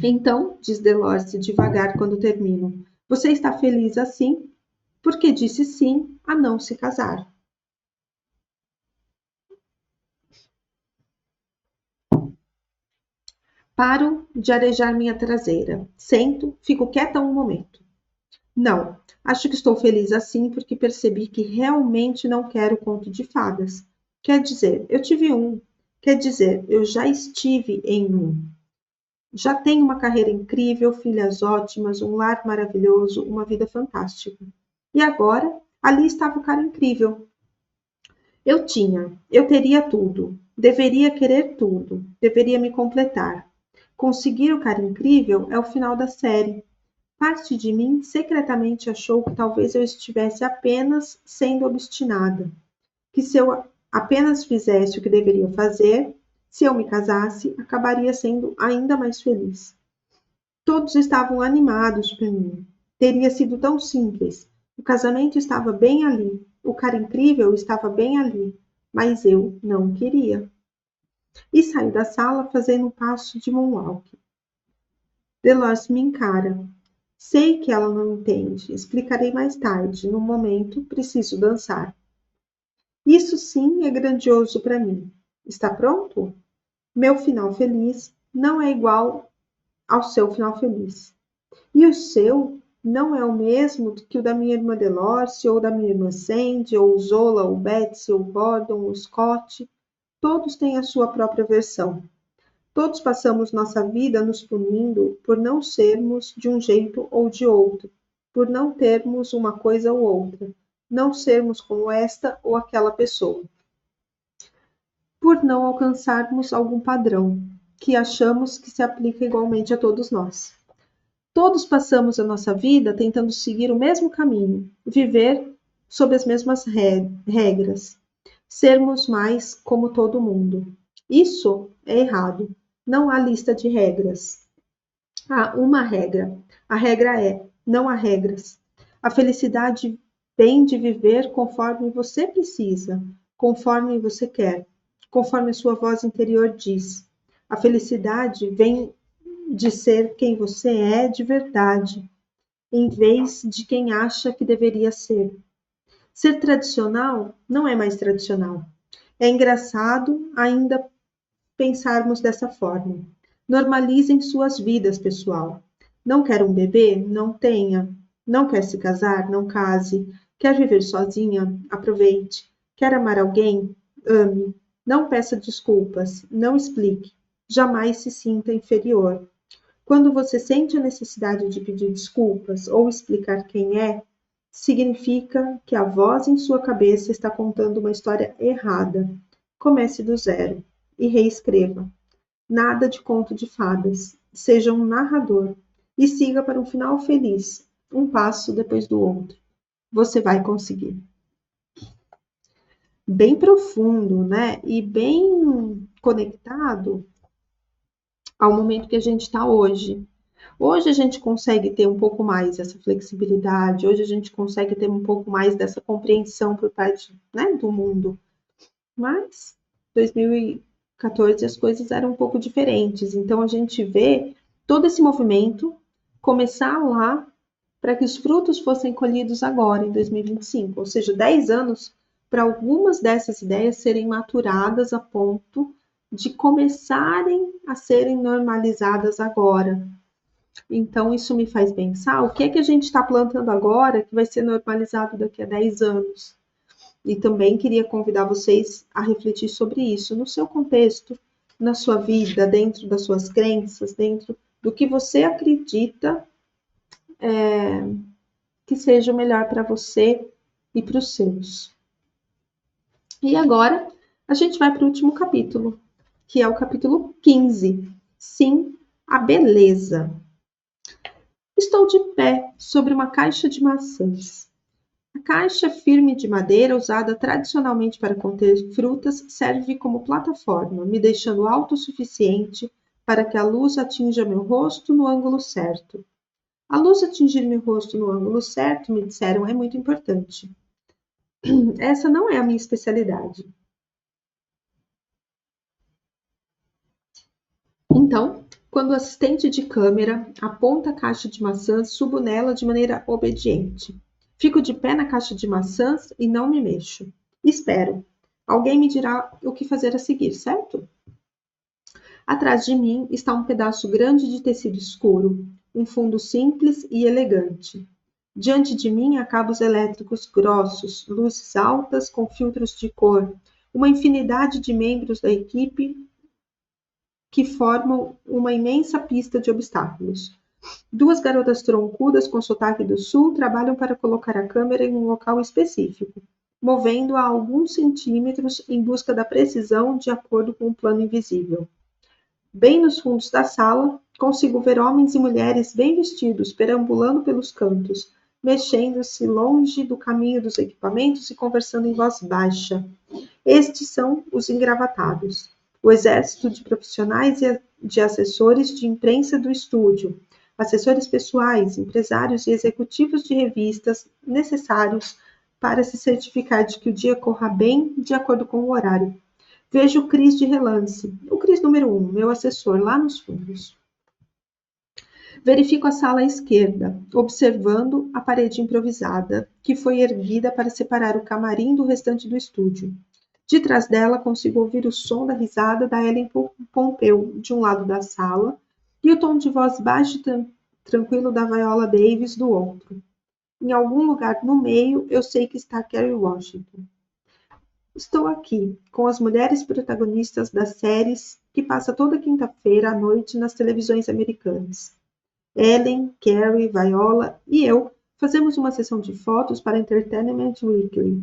Então, diz Delorce devagar quando termino, você está feliz assim? Porque disse sim a não se casar. Paro de arejar minha traseira. Sento, fico quieta um momento. Não, acho que estou feliz assim porque percebi que realmente não quero conto de fadas. Quer dizer, eu tive um. Quer dizer, eu já estive em um. Já tenho uma carreira incrível, filhas ótimas, um lar maravilhoso, uma vida fantástica. E agora, ali estava o cara incrível. Eu teria tudo, deveria querer tudo, deveria me completar. Conseguir o cara incrível é o final da série. Parte de mim secretamente achou que talvez eu estivesse apenas sendo obstinada, que se eu apenas fizesse o que deveria fazer, se eu me casasse, acabaria sendo ainda mais feliz. Todos estavam animados por mim. Teria sido tão simples. O casamento estava bem ali. O cara incrível estava bem ali. Mas eu não queria. E saí da sala fazendo um passo de moonwalk. Delorce me encara. Sei que ela não entende. Explicarei mais tarde. No momento, preciso dançar. Isso sim é grandioso para mim. Está pronto? Meu final feliz não é igual ao seu final feliz. E o seu não é o mesmo que o da minha irmã Delorce, ou da minha irmã Sandy, ou o Zola, ou Betsy, ou Gordon, ou Scott. Todos têm a sua própria versão. Todos passamos nossa vida nos punindo por não sermos de um jeito ou de outro, por não termos uma coisa ou outra, não sermos como esta ou aquela pessoa, por não alcançarmos algum padrão que achamos que se aplica igualmente a todos nós. Todos passamos a nossa vida tentando seguir o mesmo caminho, viver sob as mesmas regras, sermos mais como todo mundo. Isso é errado. Não há lista de regras. Há uma regra. A regra é: não há regras. A felicidade vem de viver conforme você precisa, conforme você quer, conforme a sua voz interior diz. A felicidade vem de ser quem você é de verdade, em vez de quem acha que deveria ser. Ser tradicional não é mais tradicional. É engraçado ainda pensarmos dessa forma. Normalizem suas vidas, pessoal. Não quer um bebê? Não tenha. Não quer se casar? Não case. Quer viver sozinha? Aproveite. Quer amar alguém? Ame. Não peça desculpas. Não explique. Jamais se sinta inferior. Quando você sente a necessidade de pedir desculpas ou explicar quem é, significa que a voz em sua cabeça está contando uma história errada. Comece do zero e reescreva. Nada de conto de fadas. Seja um narrador e siga para um final feliz, um passo depois do outro. Você vai conseguir. Bem profundo, né? E bem conectado ao momento que a gente está hoje. Hoje a gente consegue ter um pouco mais essa flexibilidade, hoje a gente consegue ter um pouco mais dessa compreensão por parte, né, do mundo. Mas 2014 as coisas eram um pouco diferentes, então a gente vê todo esse movimento começar lá para que os frutos fossem colhidos agora, em 2025. Ou seja, 10 anos para algumas dessas ideias serem maturadas a ponto de começarem a serem normalizadas agora. Então, isso me faz pensar o que é que a gente está plantando agora que vai ser normalizado daqui a 10 anos. E também queria convidar vocês a refletir sobre isso no seu contexto, na sua vida, dentro das suas crenças, dentro do que você acredita que seja o melhor para você e para os seus. E agora a gente vai para o último capítulo, que é o capítulo 15. Sim, a beleza. Estou de pé sobre uma caixa de maçãs. A caixa firme de madeira, usada tradicionalmente para conter frutas, serve como plataforma, me deixando alto o suficiente para que a luz atinja meu rosto no ângulo certo. A luz atingir meu rosto no ângulo certo, me disseram, é muito importante. Essa não é a minha especialidade. Então, quando o assistente de câmera aponta a caixa de maçãs, subo nela de maneira obediente. Fico de pé na caixa de maçãs e não me mexo. Espero. Alguém me dirá o que fazer a seguir, certo? Atrás de mim está um pedaço grande de tecido escuro, um fundo simples e elegante. Diante de mim há cabos elétricos grossos, luzes altas com filtros de cor, uma infinidade de membros da equipe que formam uma imensa pista de obstáculos. Duas garotas troncudas com sotaque do sul trabalham para colocar a câmera em um local específico, movendo-a alguns centímetros em busca da precisão de acordo com o plano invisível. Bem nos fundos da sala, consigo ver homens e mulheres bem vestidos perambulando pelos cantos, mexendo-se longe do caminho dos equipamentos e conversando em voz baixa. Estes são os engravatados, o exército de profissionais e de assessores de imprensa do estúdio, assessores pessoais, empresários e executivos de revistas necessários para se certificar de que o dia corra bem de acordo com o horário. Vejo o Cris de relance, o Cris número 1, meu assessor, lá nos fundos. Verifico a sala à esquerda, observando a parede improvisada, que foi erguida para separar o camarim do restante do estúdio. De trás dela, consigo ouvir o som da risada da Ellen Pompeu, de um lado da sala, e o tom de voz baixo e tranquilo da Viola Davis, do outro. Em algum lugar no meio, eu sei que está Kerry Washington. Estou aqui, com as mulheres protagonistas das séries que passa toda quinta-feira à noite nas televisões americanas. Ellen, Kerry, Viola e eu fazemos uma sessão de fotos para Entertainment Weekly.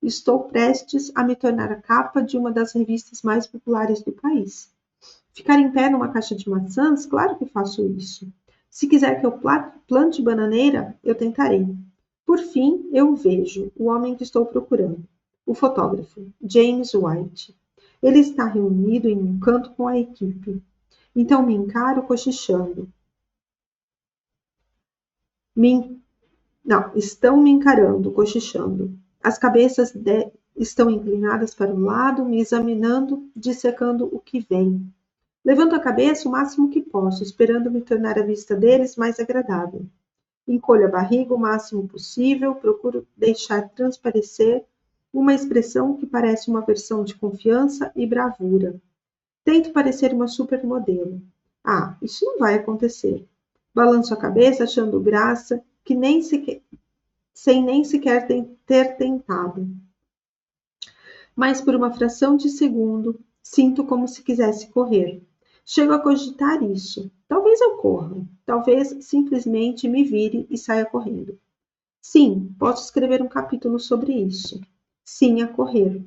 Estou prestes a me tornar a capa de uma das revistas mais populares do país. Ficar em pé numa caixa de maçãs? Claro que faço isso. Se quiser que eu plante bananeira, eu tentarei. Por fim, eu vejo o homem que estou procurando. O fotógrafo, James White. Ele está reunido em um canto com a equipe. Então me encaro cochichando. Estão me encarando, cochichando. As cabeças estão inclinadas para o lado, me examinando, dissecando o que vem. Levanto a cabeça o máximo que posso, esperando me tornar a vista deles mais agradável. Encolho a barriga o máximo possível, procuro deixar transparecer uma expressão que parece uma versão de confiança e bravura. Tento parecer uma supermodelo. Isso não vai acontecer. Balanço a cabeça, achando graça, sem nem sequer ter tentado. Mas por uma fração de segundo, sinto como se quisesse correr. Chego a cogitar isso. Talvez eu corra. Talvez simplesmente me vire e saia correndo. Sim, posso escrever um capítulo sobre isso. Sim, a correr.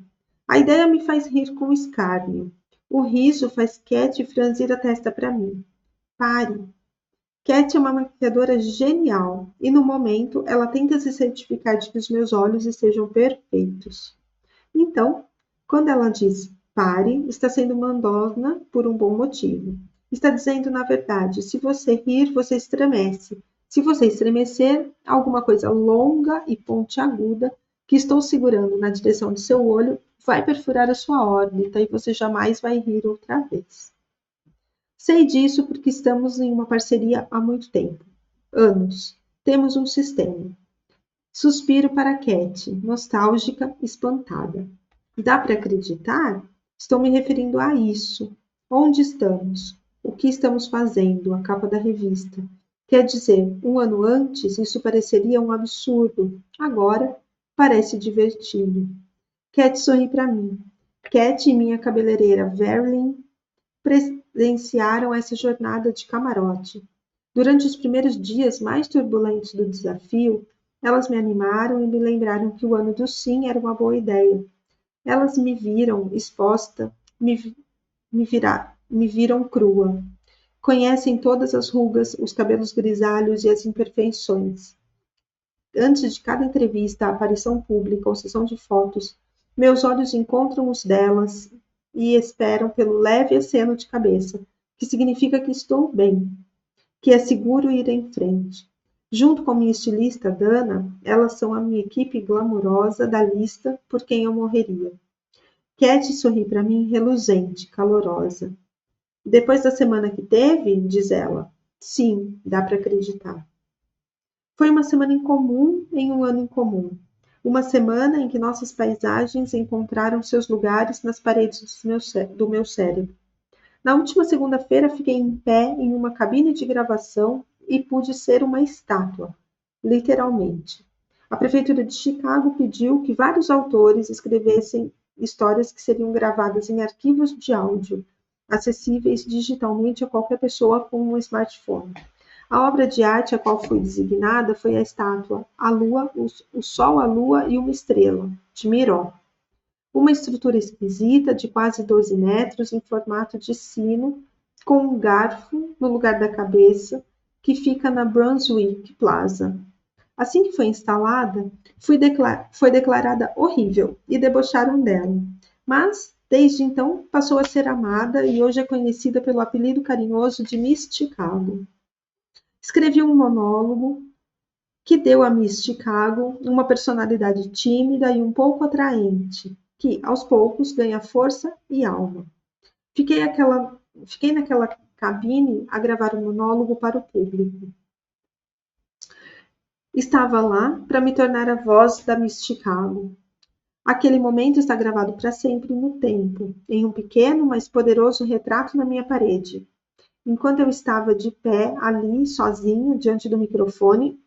A ideia me faz rir com escárnio. O riso faz Cat franzir a testa para mim. Pare. Cat é uma maquiadora genial e, no momento, ela tenta se certificar de que os meus olhos estejam perfeitos. Então, quando ela diz pare, está sendo mandona por um bom motivo. Está dizendo, na verdade, se você rir, você estremece. Se você estremecer, alguma coisa longa e pontiaguda que estou segurando na direção do seu olho vai perfurar a sua órbita e você jamais vai rir outra vez. Sei disso porque estamos em uma parceria há muito tempo. Anos. Temos um sistema. Suspiro para Cat, nostálgica, espantada. Dá para acreditar? Estou me referindo a isso. Onde estamos? O que estamos fazendo? A capa da revista. Quer dizer, 1 ano antes isso pareceria um absurdo. Agora parece divertido. Cat sorri para mim. Cat e minha cabeleireira Verlin presenciaram essa jornada de camarote. Durante os primeiros dias mais turbulentos do desafio, elas me animaram e me lembraram que o ano do sim era uma boa ideia. Elas me viram exposta, me viram crua. Conhecem todas as rugas, os cabelos grisalhos e as imperfeições. Antes de cada entrevista, aparição pública ou sessão de fotos, meus olhos encontram os delas e esperam pelo leve aceno de cabeça, que significa que estou bem, que é seguro ir em frente. Junto com minha estilista Dana, elas são a minha equipe glamurosa da lista por quem eu morreria. Cat sorri para mim reluzente, calorosa. Depois da semana que teve, diz ela, sim, dá para acreditar. Foi uma semana incomum em um ano incomum. Uma semana em que nossas paisagens encontraram seus lugares nas paredes do meu cérebro. Na última segunda-feira, fiquei em pé em uma cabine de gravação e pude ser uma estátua, literalmente. A Prefeitura de Chicago pediu que vários autores escrevessem histórias que seriam gravadas em arquivos de áudio, acessíveis digitalmente a qualquer pessoa com um smartphone. A obra de arte a qual fui designada foi a estátua A Lua, o Sol, a Lua e uma Estrela, de Miró. Uma estrutura esquisita de quase 12 metros em formato de sino, com um garfo no lugar da cabeça, que fica na Brunswick Plaza. Assim que foi instalada, foi declarada horrível e debocharam dela. Mas, desde então, passou a ser amada e hoje é conhecida pelo apelido carinhoso de Miss Chicago. Escrevi um monólogo que deu a Miss Chicago uma personalidade tímida e um pouco atraente, que, aos poucos, ganha força e alma. Fiquei naquela cabine a gravar um monólogo para o público. Estava lá para me tornar a voz da Miss Chicago. Aquele momento está gravado para sempre no tempo, em um pequeno, mas poderoso retrato na minha parede. Enquanto eu estava de pé ali, sozinha, diante do microfone,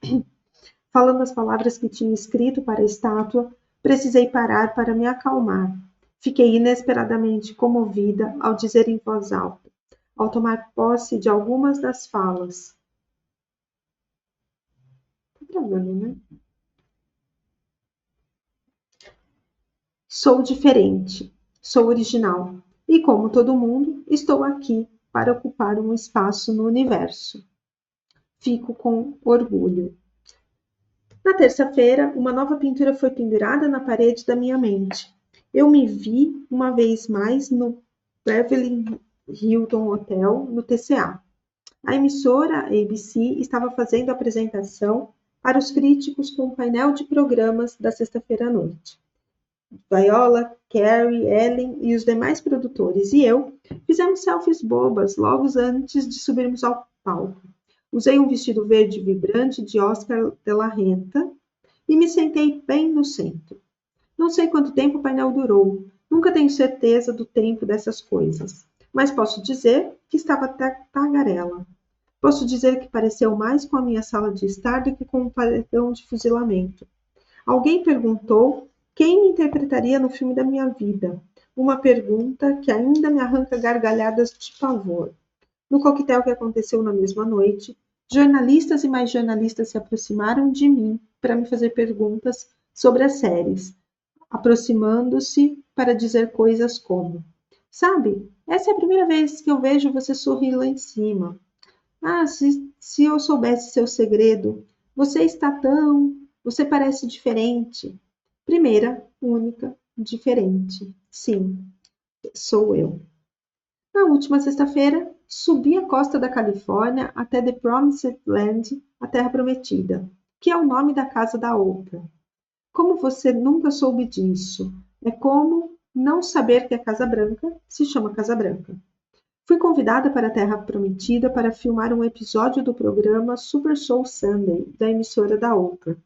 falando as palavras que tinha escrito para a estátua, precisei parar para me acalmar. Fiquei inesperadamente comovida ao dizer em voz alta, ao tomar posse de algumas das falas. Tá gravando, né? Sou diferente, sou original, e como todo mundo, estou aqui para ocupar um espaço no universo. Fico com orgulho. Na terça-feira, uma nova pintura foi pendurada na parede da minha mente. Eu me vi uma vez mais no Beverly Hilton Hotel, no TCA. A emissora ABC estava fazendo a apresentação para os críticos com o painel de programas da sexta-feira à noite. Viola, Carrie, Ellen e os demais produtores e eu fizemos selfies bobas logo antes de subirmos ao palco. Usei um vestido verde vibrante de Oscar de la Renta e me sentei bem no centro. Não sei quanto tempo o painel durou. Nunca tenho certeza do tempo dessas coisas. Mas posso dizer que estava tagarela. Posso dizer que pareceu mais com a minha sala de estar do que com um paredão de fuzilamento. Alguém perguntou quem me interpretaria no filme da minha vida. Uma pergunta que ainda me arranca gargalhadas de pavor. No coquetel que aconteceu na mesma noite, jornalistas e mais jornalistas se aproximaram de mim para me fazer perguntas sobre as séries, aproximando-se para dizer coisas como: sabe, essa é a primeira vez que eu vejo você sorrir lá em cima. Ah, se eu soubesse seu segredo, você parece diferente. Primeira, única, diferente. Sim, sou eu. Na última sexta-feira, subi a costa da Califórnia até The Promised Land, a Terra Prometida, que é o nome da casa da Oprah. Como você nunca soube disso? É como não saber que a Casa Branca se chama Casa Branca. Fui convidada para a Terra Prometida para filmar um episódio do programa Super Soul Sunday, da emissora da Oprah.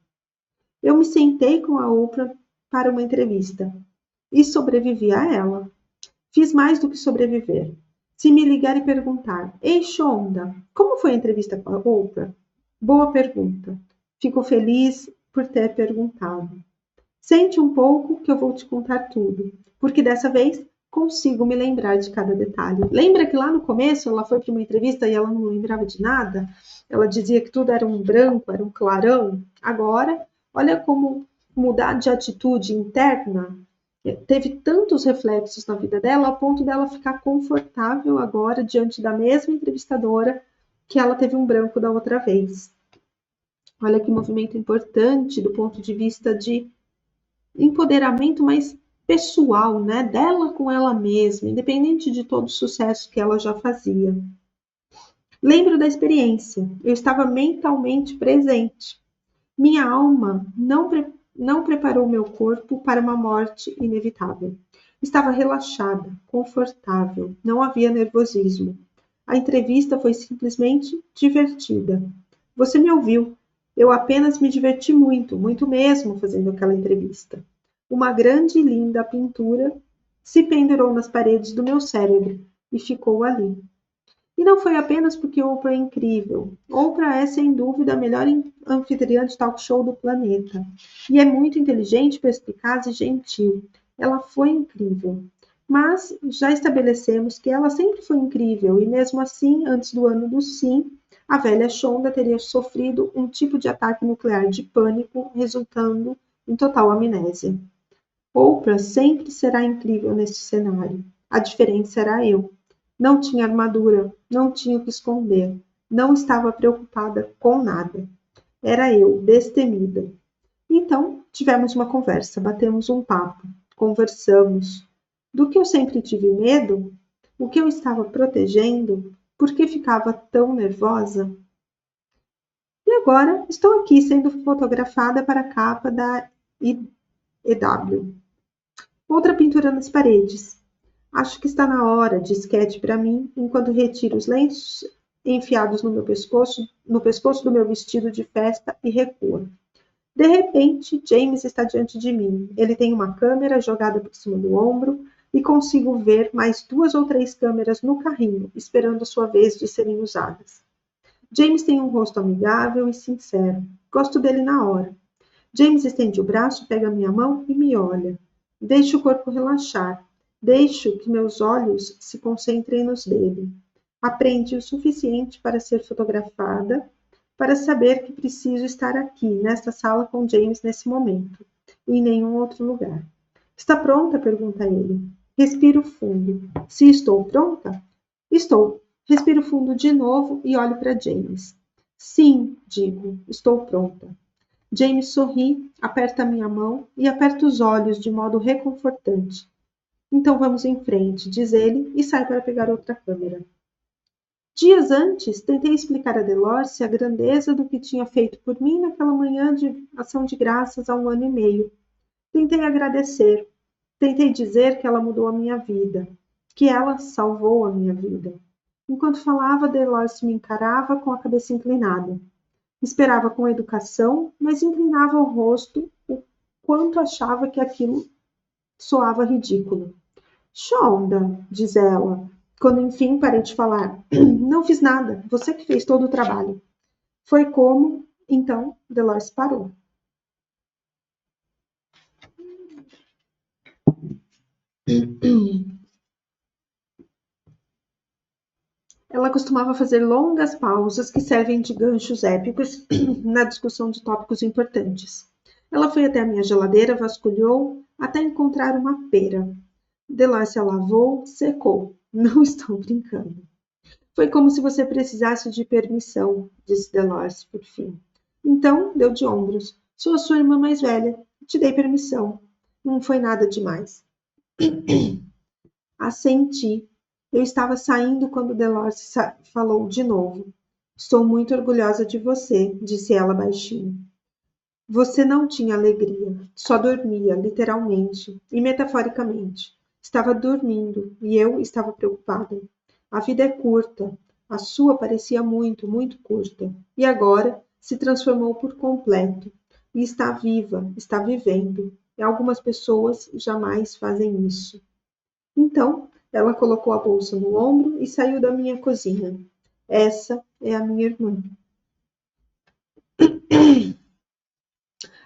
Eu me sentei com a Oprah para uma entrevista e sobrevivi a ela. Fiz mais do que sobreviver. Se me ligar e perguntar: Ei, Shonda, como foi a entrevista com a Oprah? Boa pergunta. Fico feliz por ter perguntado. Sente um pouco que eu vou te contar tudo, porque dessa vez consigo me lembrar de cada detalhe. Lembra que lá no começo ela foi para uma entrevista e ela não lembrava de nada? Ela dizia que tudo era um branco, era um clarão. Agora, olha como mudar de atitude interna teve tantos reflexos na vida dela, a ponto dela ficar confortável agora diante da mesma entrevistadora que ela teve um branco da outra vez. Olha que movimento importante do ponto de vista de empoderamento mais pessoal, né? Dela com ela mesma, independente de todo o sucesso que ela já fazia. Lembro da experiência. Eu estava mentalmente presente. Minha alma não preparou meu corpo para uma morte inevitável. Estava relaxada, confortável, não havia nervosismo. A entrevista foi simplesmente divertida. Você me ouviu. Eu apenas me diverti muito, muito mesmo, fazendo aquela entrevista. Uma grande e linda pintura se pendurou nas paredes do meu cérebro e ficou ali. E não foi apenas porque Oprah é incrível. Oprah é, sem dúvida, a melhor anfitriã de talk show do planeta. E é muito inteligente, perspicaz e gentil. Ela foi incrível. Mas já estabelecemos que ela sempre foi incrível, e mesmo assim, antes do ano do sim, a velha Shonda teria sofrido um tipo de ataque nuclear de pânico, resultando em total amnésia. Oprah sempre será incrível neste cenário. A diferença era eu. Não tinha armadura, não tinha o que esconder, não estava preocupada com nada. Era eu, destemida. Então, tivemos uma conversa, batemos um papo, conversamos. Do que eu sempre tive medo? O que eu estava protegendo? Por que ficava tão nervosa? E agora estou aqui sendo fotografada para a capa da EW. Outra pintura nas paredes. Acho que está na hora, diz Cat para mim, enquanto retiro os lenços enfiados no pescoço do meu vestido de festa e recua. De repente, James está diante de mim. Ele tem uma câmera jogada por cima do ombro e consigo ver mais 2 ou 3 câmeras no carrinho, esperando a sua vez de serem usadas. James tem um rosto amigável e sincero. Gosto dele na hora. James estende o braço, pega minha mão e me olha. Deixo o corpo relaxar. Deixo que meus olhos se concentrem nos dele. Aprendi o suficiente para ser fotografada, para saber que preciso estar aqui, nesta sala com James nesse momento, e em nenhum outro lugar. Está pronta? Pergunta ele. Respiro fundo. Se estou pronta? Estou. Respiro fundo de novo e olho para James. Sim, digo, estou pronta. James sorri, aperta minha mão e aperta os olhos de modo reconfortante. Então vamos em frente, diz ele e sai para pegar outra câmera. Dias antes, tentei explicar a Delorce a grandeza do que tinha feito por mim naquela manhã de ação de graças há 1 ano e meio. Tentei agradecer. Tentei dizer que ela mudou a minha vida, que ela salvou a minha vida. Enquanto falava, Delorce me encarava com a cabeça inclinada. Esperava com educação, mas inclinava o rosto o quanto achava que aquilo soava ridículo. Shonda, diz ela, quando enfim parei de falar. Não fiz nada, você que fez todo o trabalho. Foi como, então, Delorce parou. Ela costumava fazer longas pausas que servem de ganchos épicos na discussão de tópicos importantes. Ela foi até a minha geladeira, vasculhou, até encontrar uma pera. Delorce a lavou, secou. Não estou brincando. Foi como se você precisasse de permissão, disse Delorce, por fim. Então, deu de ombros. Sou a sua irmã mais velha. Te dei permissão. Não foi nada demais. Assenti. Eu estava saindo quando Delorce falou de novo. Estou muito orgulhosa de você, disse ela baixinho. Você não tinha alegria, só dormia, literalmente e metaforicamente. Estava dormindo e eu estava preocupada. A vida é curta. A sua parecia muito, muito curta. E agora se transformou por completo. E está viva, está vivendo. E algumas pessoas jamais fazem isso. Então, ela colocou a bolsa no ombro e saiu da minha cozinha. Essa é a minha irmã.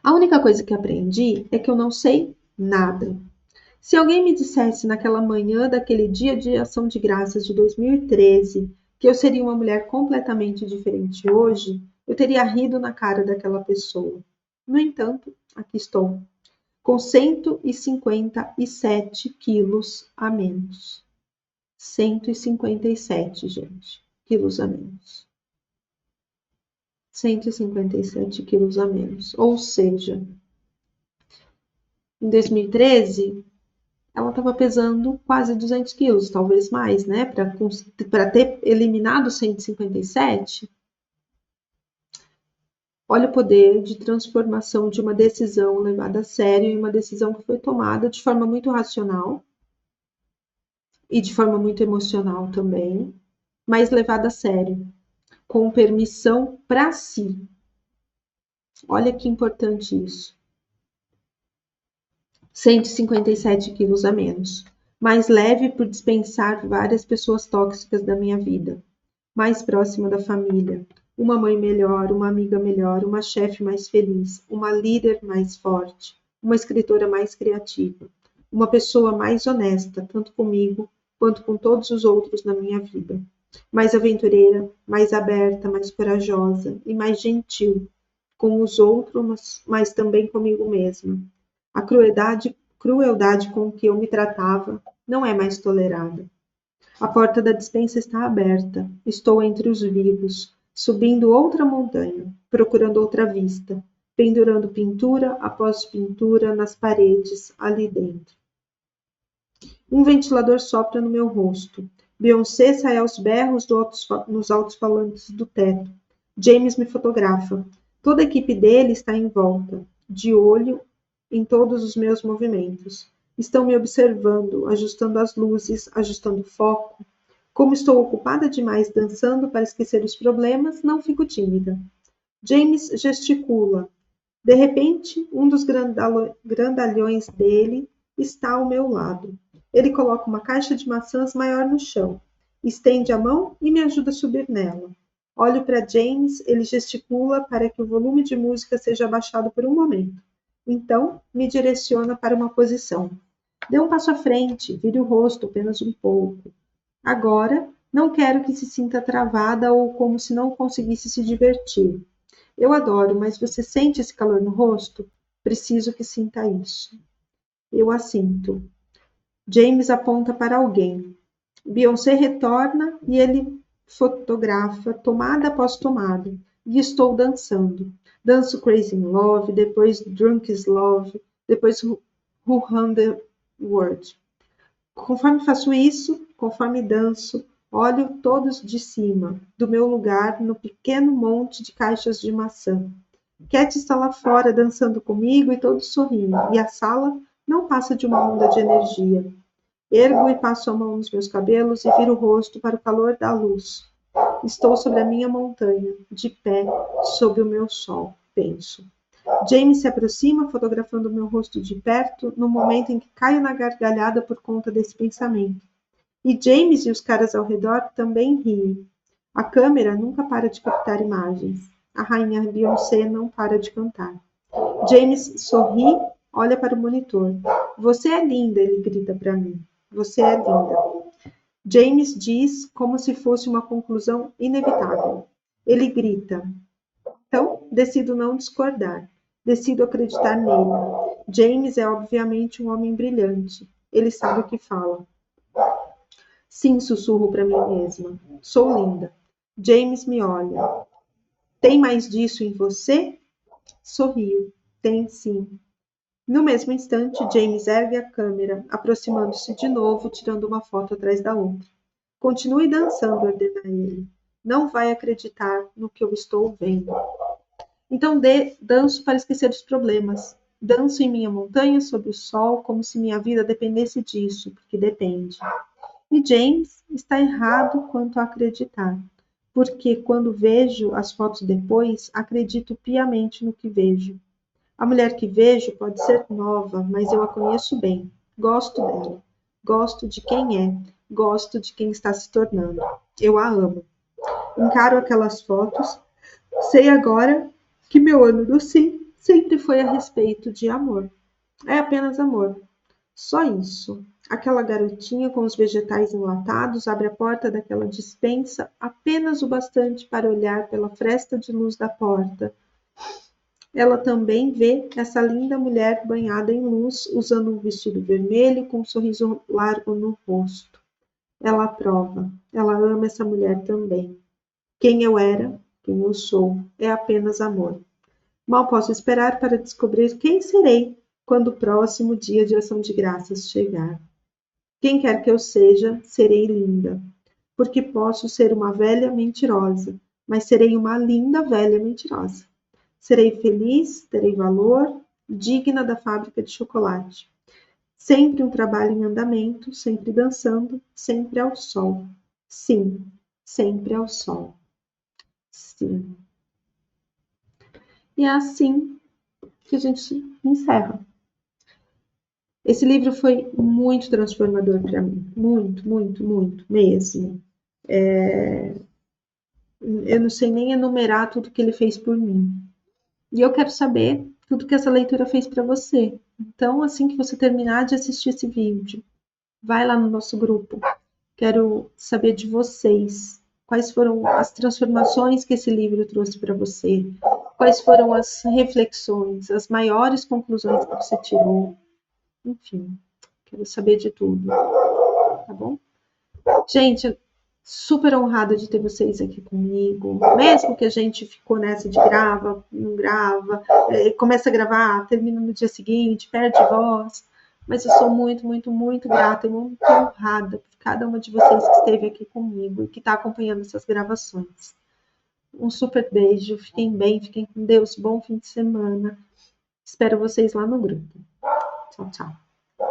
A única coisa que aprendi é que eu não sei nada. Se alguém me dissesse naquela manhã daquele dia de ação de graças de 2013 que eu seria uma mulher completamente diferente hoje, eu teria rido na cara daquela pessoa. No entanto, aqui estou, com 157 quilos a menos. 157, gente, quilos a menos. 157 quilos a menos. Ou seja, em 2013, ela estava pesando quase 200 quilos, talvez mais, né? Para ter eliminado 157. Olha o poder de transformação de uma decisão levada a sério em uma decisão que foi tomada de forma muito racional e de forma muito emocional também, mas levada a sério, com permissão para si. Olha que importante isso. 157 quilos a menos. Mais leve por dispensar várias pessoas tóxicas da minha vida. Mais próxima da família. Uma mãe melhor, uma amiga melhor, uma chefe mais feliz, uma líder mais forte, uma escritora mais criativa, uma pessoa mais honesta, tanto comigo quanto com todos os outros na minha vida. Mais aventureira, mais aberta, mais corajosa e mais gentil com os outros, mas também comigo mesma. A crueldade com que eu me tratava não é mais tolerada. A porta da despensa está aberta. Estou entre os vivos, subindo outra montanha, procurando outra vista, pendurando pintura após pintura nas paredes ali dentro. Um ventilador sopra no meu rosto. Beyoncé sai aos berros nos altos-falantes do teto. James me fotografa. Toda a equipe dele está em volta, de olho em todos os meus movimentos. Estão me observando, ajustando as luzes, ajustando o foco. Como estou ocupada demais dançando para esquecer os problemas, não fico tímida. James gesticula. De repente, um dos grandalhões dele está ao meu lado. Ele coloca uma caixa de maçãs maior no chão, estende a mão e me ajuda a subir nela. Olho para James, ele gesticula para que o volume de música seja abaixado por um momento. Então, me direciona para uma posição. Dê um passo à frente, vire o rosto apenas um pouco. Agora, não quero que se sinta travada ou como se não conseguisse se divertir. Eu adoro, mas você sente esse calor no rosto? Preciso que sinta isso. Eu a sinto. James aponta para alguém. Beyoncé retorna e ele fotografa tomada após tomada. E estou dançando. Danço Crazy in Love, depois Drunk is Love, depois Who Run the World. Conforme faço isso, conforme danço, olho todos de cima, do meu lugar no pequeno monte de caixas de maçã. Cat está lá fora dançando comigo e todos sorrindo, e a sala não passa de uma onda de energia. Ergo e passo a mão nos meus cabelos e viro o rosto para o calor da luz. Estou sobre a minha montanha, de pé, sob o meu sol, penso. James se aproxima, fotografando meu rosto de perto, no momento em que caio na gargalhada por conta desse pensamento. E James e os caras ao redor também riem. A câmera nunca para de captar imagens. A rainha Beyoncé não para de cantar. James sorri, olha para o monitor. Você é linda, ele grita para mim. Você é linda. James diz como se fosse uma conclusão inevitável. Ele grita. Então, decido não discordar. Decido acreditar nele. James é obviamente um homem brilhante. Ele sabe o que fala. Sim, sussurro para mim mesma. Sou linda. James me olha. Tem mais disso em você? Sorrio. Tem sim. No mesmo instante, James ergue a câmera, aproximando-se de novo, tirando uma foto atrás da outra. Continue dançando, ordena ele. Não vai acreditar no que eu estou vendo. Então danço para esquecer os problemas. Danço em minha montanha, sob o sol, como se minha vida dependesse disso, porque depende. E James está errado quanto a acreditar, porque quando vejo as fotos depois, acredito piamente no que vejo. A mulher que vejo pode ser nova, mas eu a conheço bem. Gosto dela. Gosto de quem é. Gosto de quem está se tornando. Eu a amo. Encaro aquelas fotos. Sei agora que meu ano do sim sempre foi a respeito de amor. É apenas amor. Só isso. Aquela garotinha com os vegetais enlatados abre a porta daquela despensa apenas o bastante para olhar pela fresta de luz da porta. Ela também vê essa linda mulher banhada em luz, usando um vestido vermelho com um sorriso largo no rosto. Ela aprova. Ela ama essa mulher também. Quem eu era, quem eu sou, é apenas amor. Mal posso esperar para descobrir quem serei quando o próximo dia de ação de graças chegar. Quem quer que eu seja, serei linda, porque posso ser uma velha mentirosa, mas serei uma linda velha mentirosa. Serei feliz, terei valor, digna da fábrica de chocolate. Sempre um trabalho em andamento, sempre dançando, sempre ao sol. Sim, sempre ao sol. Sim. E é assim que a gente encerra. Esse livro foi muito transformador para mim. Muito, muito, muito mesmo. Eu não sei nem enumerar tudo que ele fez por mim. E eu quero saber tudo que essa leitura fez para você. Então, assim que você terminar de assistir esse vídeo, vai lá no nosso grupo. Quero saber de vocês. Quais foram as transformações que esse livro trouxe para você? Quais foram as reflexões, as maiores conclusões que você tirou? Enfim, quero saber de tudo, tá bom? Gente, super honrada de ter vocês aqui comigo. Mesmo que a gente ficou nessa de grava, não grava, começa a gravar, termina no dia seguinte, perde voz. Mas eu sou muito, muito, muito grata e muito honrada por cada uma de vocês que esteve aqui comigo e que está acompanhando essas gravações. Um super beijo, fiquem bem, fiquem com Deus, bom fim de semana. Espero vocês lá no grupo. Tchau, tchau.